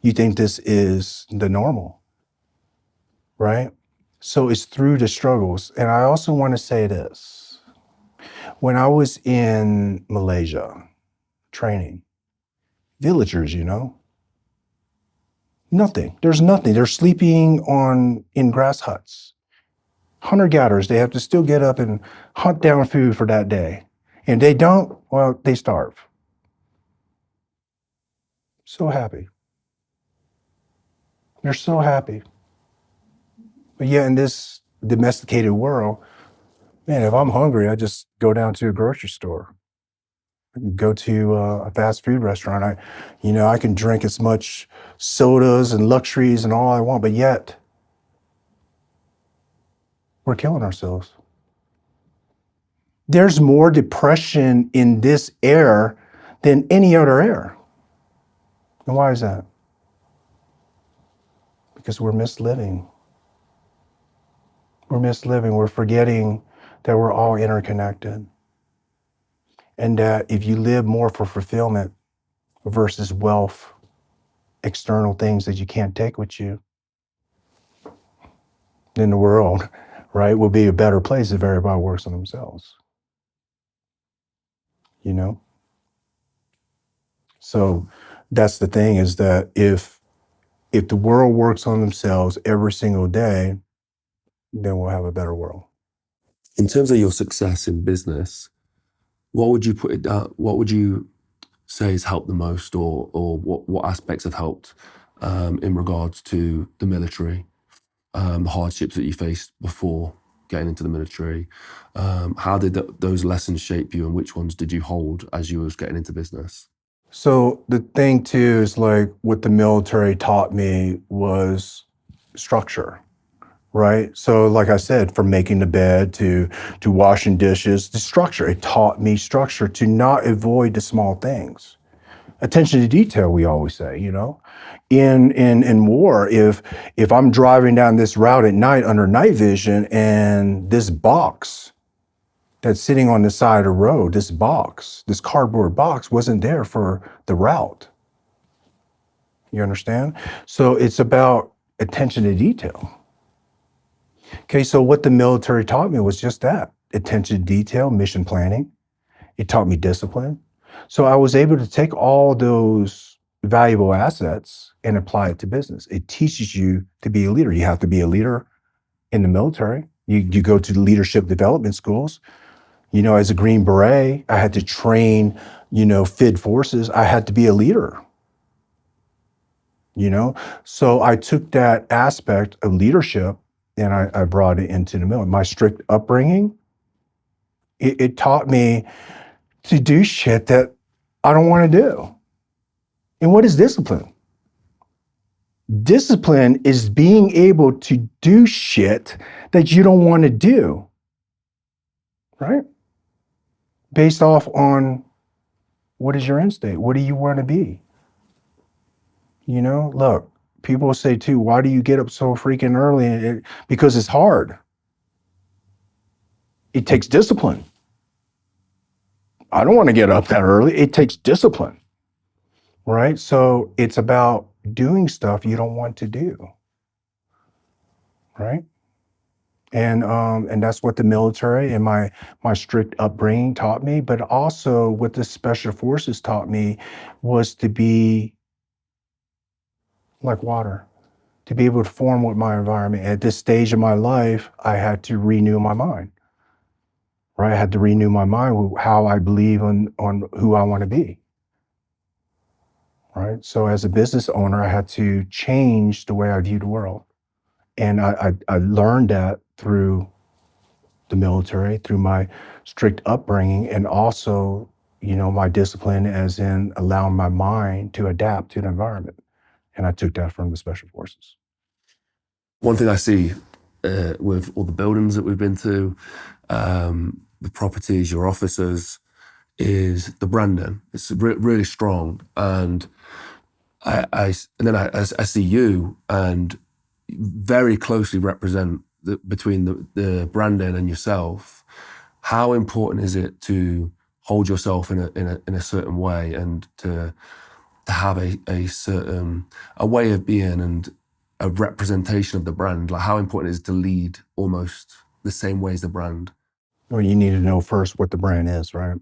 You think this is the normal, right? So it's through the struggles. And I also want to say this. When I was in Malaysia training, villagers, Nothing. There's nothing. They're sleeping in grass huts. Hunter-gatherers, they have to still get up and hunt down food for that day. And they don't, well, they starve. So happy. They're so happy. But yeah, in this domesticated world, man, if I'm hungry, I just go down to a grocery store, go to a fast food restaurant. I can drink as much sodas and luxuries and all I want, but yet we're killing ourselves. There's more depression in this air than any other air. And why is that? Because we're misliving. We're misliving. We're forgetting that we're all interconnected. And that if you live more for fulfillment versus wealth, external things that you can't take with you, then the world, right, will be a better place if everybody works on themselves. You know? So that's the thing, is that if the world works on themselves every single day, then we'll have a better world. In terms of your success in business, what would you put it down? What would you say has helped the most, or what aspects have helped in regards to the military, the hardships that you faced before getting into the military? How did those lessons shape you, and which ones did you hold as you was getting into business? So the thing too is, like, what the military taught me was structure, right? So like I said, from making the bed to washing dishes, the structure, it taught me structure, to not avoid the small things. Attention to detail, we always say, in war, if I'm driving down this route at night under night vision, and this box that's sitting on the side of the road, this cardboard box wasn't there for the route. You understand? So it's about attention to detail. Okay, so what the military taught me was just that: attention to detail, mission planning. It taught me discipline. So I was able to take all those valuable assets and apply it to business. It teaches you to be a leader. You have to be a leader in the military. You go to the leadership development schools. As a Green Beret, I had to train, FID forces. I had to be a leader. So I took that aspect of leadership and I brought it into the military. My strict upbringing, it taught me to do shit that I don't want to do. And what is discipline? Discipline is being able to do shit that you don't want to do, right? Based off on what is your end state? What do you want to be? Look, people say too, why do you get up so freaking early? Because it's hard. It takes discipline. I don't want to get up that early. It takes discipline, right? So it's about doing stuff you don't want to do, right? And that's what the military and my strict upbringing taught me. But also what the special forces taught me was to be like water, to be able to form with my environment. At this stage of my life, I had to renew my mind, right? I had to renew my mind with how I believe on who I want to be, right? So as a business owner, I had to change the way I view the world. And I learned that through the military, through my strict upbringing, and also, my discipline, as in allowing my mind to adapt to the environment. And I took that from the special forces. One thing I see with all the buildings that we've been to, the properties, your offices, is the branding. It's really strong, and I see you, and very closely represent between the branding and yourself. How important is it to hold yourself in a certain way, and to have a certain way of being and a representation of the brand? Like, how important is it to lead almost the same way as the brand? Well, you need to know first what the brand is, right?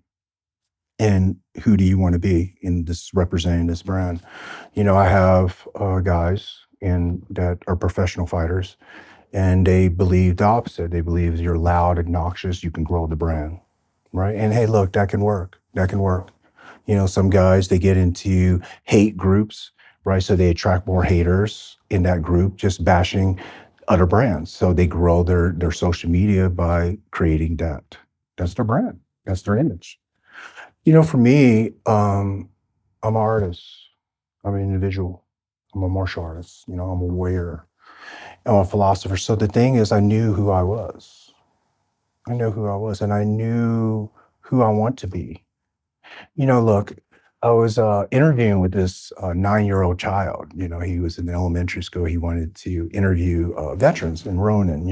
And who do you want to be in this representing this brand? I have guys and that are professional fighters, and they believe the opposite. They believe you're loud, obnoxious, you can grow the brand, right? And hey, look, that can work. That can work. Some guys, they get into hate groups, right? So they attract more haters in that group, just bashing other brands. So they grow their social media by creating that. That's their brand. That's their image. For me, I'm an artist. I'm an individual. I'm a martial artist. I'm a warrior. I'm a philosopher. So the thing is, I knew who I was. I know who I was, and I knew who I want to be. Look, I was interviewing with this 9-year-old child. He was in elementary school. He wanted to interview veterans in Ronin,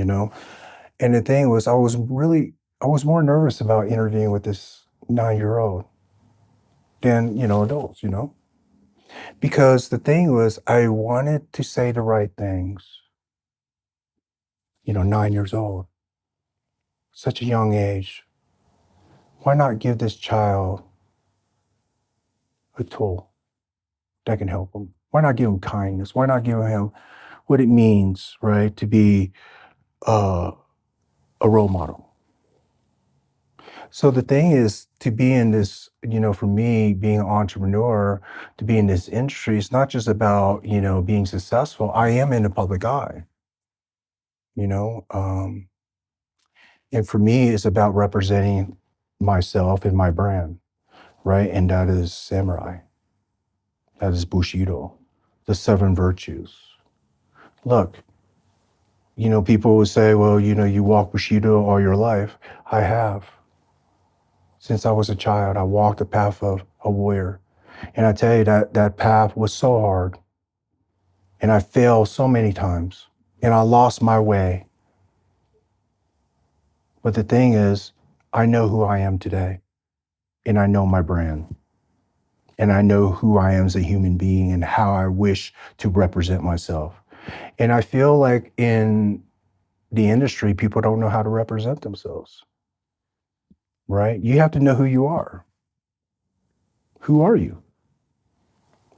And the thing was, I was more nervous about interviewing with this 9-year-old than, adults, Because the thing was, I wanted to say the right things. 9 years old, such a young age. Why not give this child a tool that can help him? Why not give him kindness? Why not give him what it means, right, to be uh, a role model? So the thing is, to be in this, for me, being an entrepreneur, to be in this industry, it's not just about, being successful. I am in the public eye, you know. And for me, it's about representing myself and my brand, right? And that is samurai. That is Bushido, the seven virtues. Look, people would say, well, you walk Bushido all your life. I have. Since I was a child, I walked the path of a warrior. And I tell you that path was so hard. And I failed so many times. And I lost my way. But the thing is, I know who I am today. And I know my brand. And I know who I am as a human being and how I wish to represent myself. And I feel like in the industry, people don't know how to represent themselves, right? You have to know who you are. Who are you?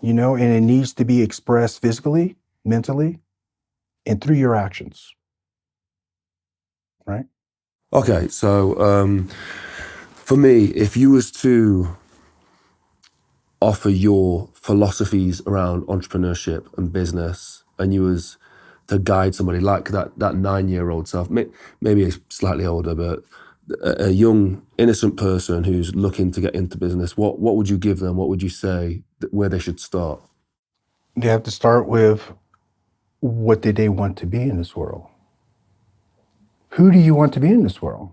And it needs to be expressed physically, mentally, and through your actions, right? Okay, so for me, if you was to offer your philosophies around entrepreneurship and business, and you was to guide somebody like that 9-year-old self, maybe slightly older, but a young innocent person who's looking to get into business, what would you give them? What would you say where they should start? They have to start with, what did they want to be in this world? Who do you want to be in this world?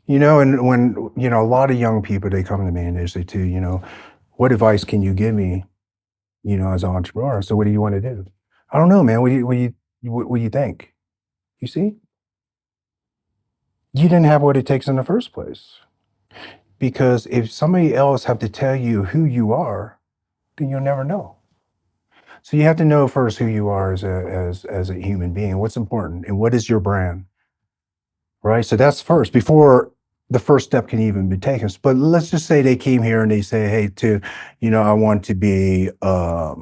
And when, a lot of young people, they come to me and they say too, what advice can you give me, as an entrepreneur? So what do you want to do? I don't know, man. What do you think? You see? You didn't have what it takes in the first place. Because if somebody else have to tell you who you are, then you'll never know. So you have to know first who you are as a human being, what's important, and what is your brand, right? So that's first, before the first step can even be taken. But let's just say they came here and they say, hey, I want to be a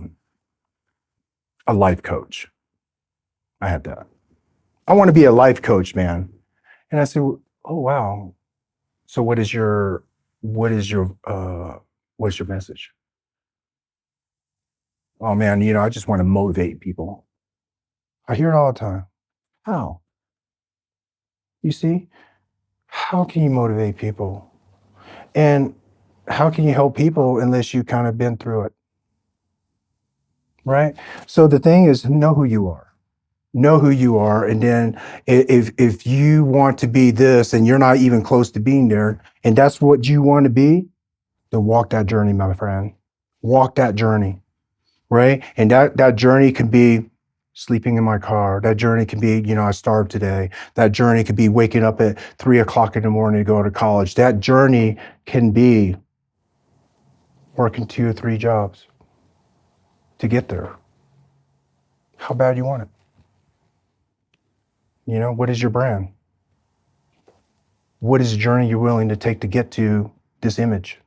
life coach. I had that. I want to be a life coach, man. And I said, oh, wow. So what is your message? Oh man, I just want to motivate people. I hear it all the time. How? You see, how can you motivate people? And how can you help people unless you kind of been through it? Right? So the thing is, know who you are. Know who you are. And then if you want to be this and you're not even close to being there, and that's what you want to be, then walk that journey, my friend. Walk that journey. Right? And that journey can be sleeping in my car. That journey can be, I starved today. That journey could be waking up at 3 o'clock in the morning to go to college. That journey can be working 2 or 3 jobs to get there. How bad you want it? What is your brand? What is the journey you're willing to take to get to this image?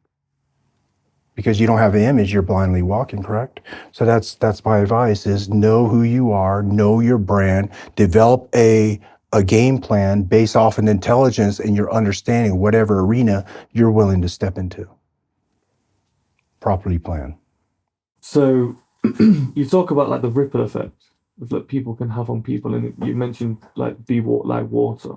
because you don't have an image, you're blindly walking, correct? So that's my advice is know who you are, know your brand, develop a game plan based off an intelligence and your understanding of whatever arena you're willing to step into. Properly plan. So you talk about like the ripple effect that people can have on people, and you mentioned like be like water,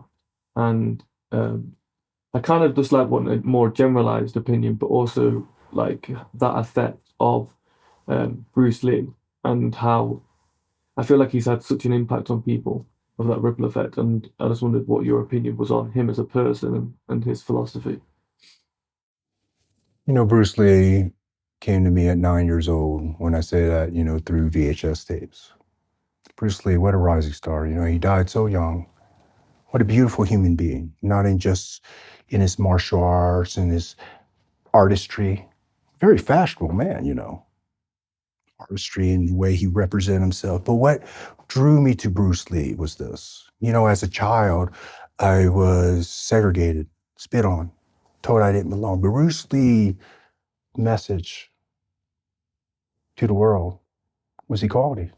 and I kind of just like want a more generalized opinion, but also like that effect of Bruce Lee and how I feel like he's had such an impact on people of that ripple effect, and I just wondered what your opinion was on him as a person and his philosophy. Bruce Lee came to me at 9 years old. When I say that, through VHS tapes. Bruce Lee, what a rising star. He died so young. What a beautiful human being, not just in his martial arts and his artistry. Very fashionable man, artistry and the way he represented himself. But what drew me to Bruce Lee was this. As a child, I was segregated, spit on, told I didn't belong. But Bruce Lee's message to the world was equality.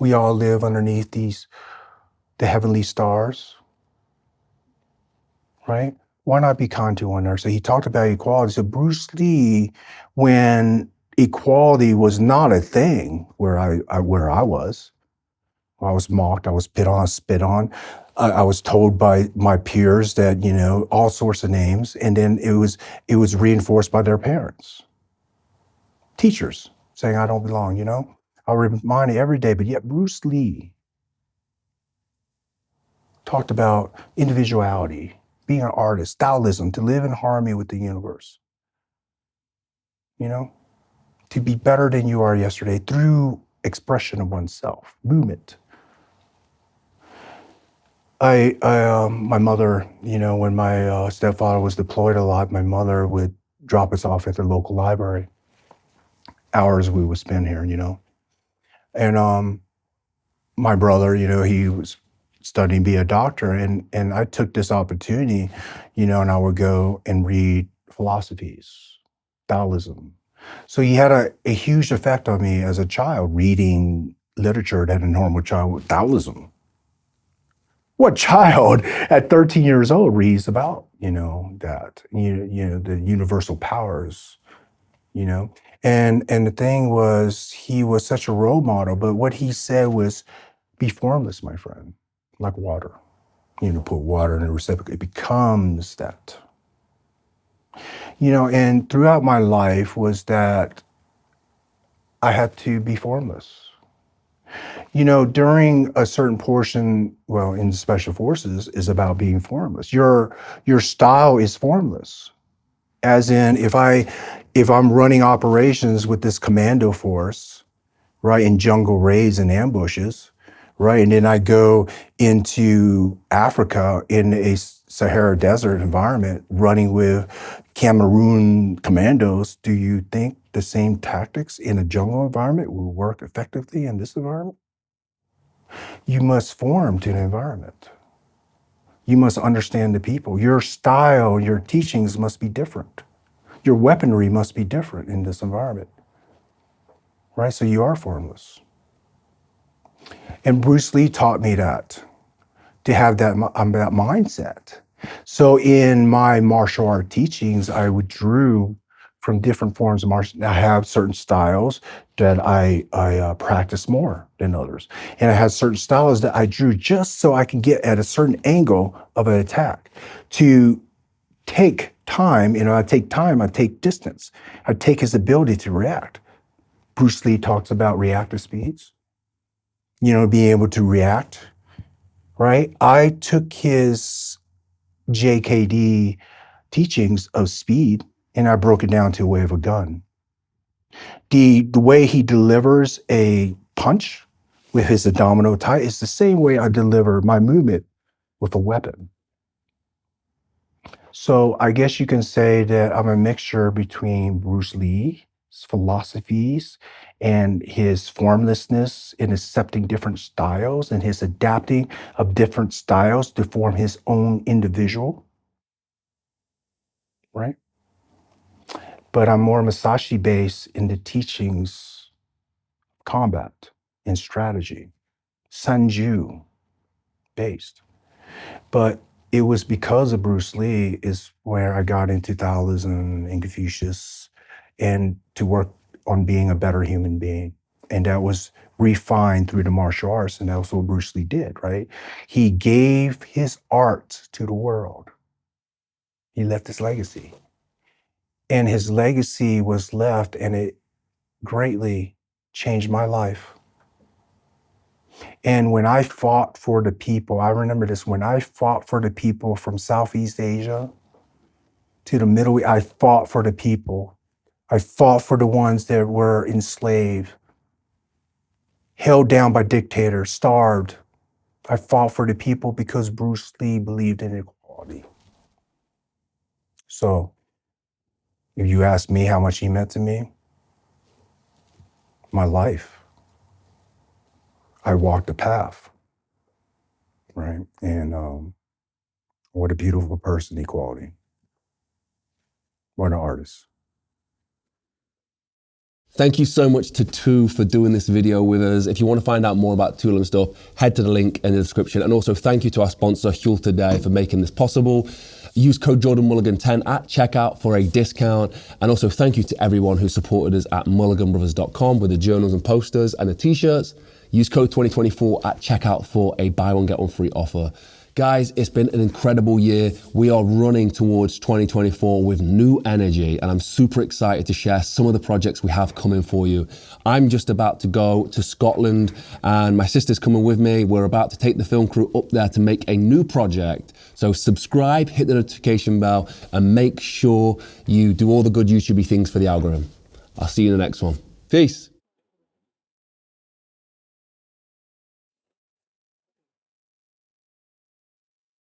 We all live underneath the heavenly stars, right? Why not be kind to one another? So he talked about equality. So Bruce Lee, when equality was not a thing where I was mocked, I was spit on. I was told by my peers that, all sorts of names. And then it was reinforced by their parents, teachers saying I don't belong, I'll remind it every day. But yet Bruce Lee talked about individuality, being an artist, stylism, to live in harmony with the universe, to be better than you are yesterday through expression of oneself, movement. My mother, when my stepfather was deployed a lot, my mother would drop us off at the local library. Hours we would spend here, and my brother, he was studying to be a doctor, and I took this opportunity, and I would go and read philosophies, Taoism. So he had a huge effect on me as a child, reading literature that a normal child would. Taoism. What child at 13 years old reads about, that, the universal powers, And the thing was, he was such a role model, but what he said was, be formless, my friend, like water. Put water in a receptacle, it becomes that. And throughout my life was that I had to be formless. During a certain portion, in special forces, is about being formless. Your style is formless. As in, if I'm running operations with this commando force, right, in jungle raids and ambushes, right, and then I go into Africa in a Sahara Desert environment, running with Cameroon commandos, do you think the same tactics in a jungle environment will work effectively in this environment? You must form to the environment. You must understand the people. Your style, your teachings must be different. Your weaponry must be different in this environment, right? So you are formless. And Bruce Lee taught me that, to have that mindset. So in my martial art teachings, I withdrew from different forms of martial. I have certain styles that I practice more than others. And I had certain styles that I drew just so I can get at a certain angle of an attack. To take time, I take distance. I take his ability to react. Bruce Lee talks about reactive speeds, being able to react, right? I took his JKD teachings of speed and I broke it down to a way of a gun. The way he delivers a punch with his abdominal tight is the same way I deliver my movement with a weapon. So I guess you can say that I'm a mixture between Bruce Lee's philosophies and his formlessness in accepting different styles and his adapting of different styles to form his own individual, right? but I'm more Masashi based in the teachings, combat and strategy, Sanju based. But it was because of Bruce Lee is where I got into Taoism and Confucius and to work on being a better human being. And that was refined through the martial arts. And that's what Bruce Lee did, right? He gave his art to the world. He left his legacy. And his legacy was left, and it greatly changed my life. And when I fought for the people, I remember this, when I fought for the people from Southeast Asia to the Middle East, I fought for the people. I fought for the ones that were enslaved, held down by dictators, starved. I fought for the people because Bruce Lee believed in equality. So if you ask me how much he meant to me, my life, I walked the path, right? And what a beautiful person, equality. What an artist. Thank you so much to Tu for doing this video with us. If you want to find out more about Tool and stuff, head to the link in the description. And also thank you to our sponsor, Huel Today, for making this possible. Use code Jordan Mulligan 10 at checkout for a discount. And also thank you to everyone who supported us at mulliganbrothers.com with the journals and posters and the t-shirts. Use code 2024 at checkout for a buy one, get one free offer. Guys, it's been an incredible year. We are running towards 2024 with new energy, and I'm super excited to share some of the projects we have coming for you. I'm just about to go to Scotland, and my sister's coming with me. We're about to take the film crew up there to make a new project. So subscribe, hit the notification bell, and make sure you do all the good YouTubey things for the algorithm. I'll see you in the next one. Peace.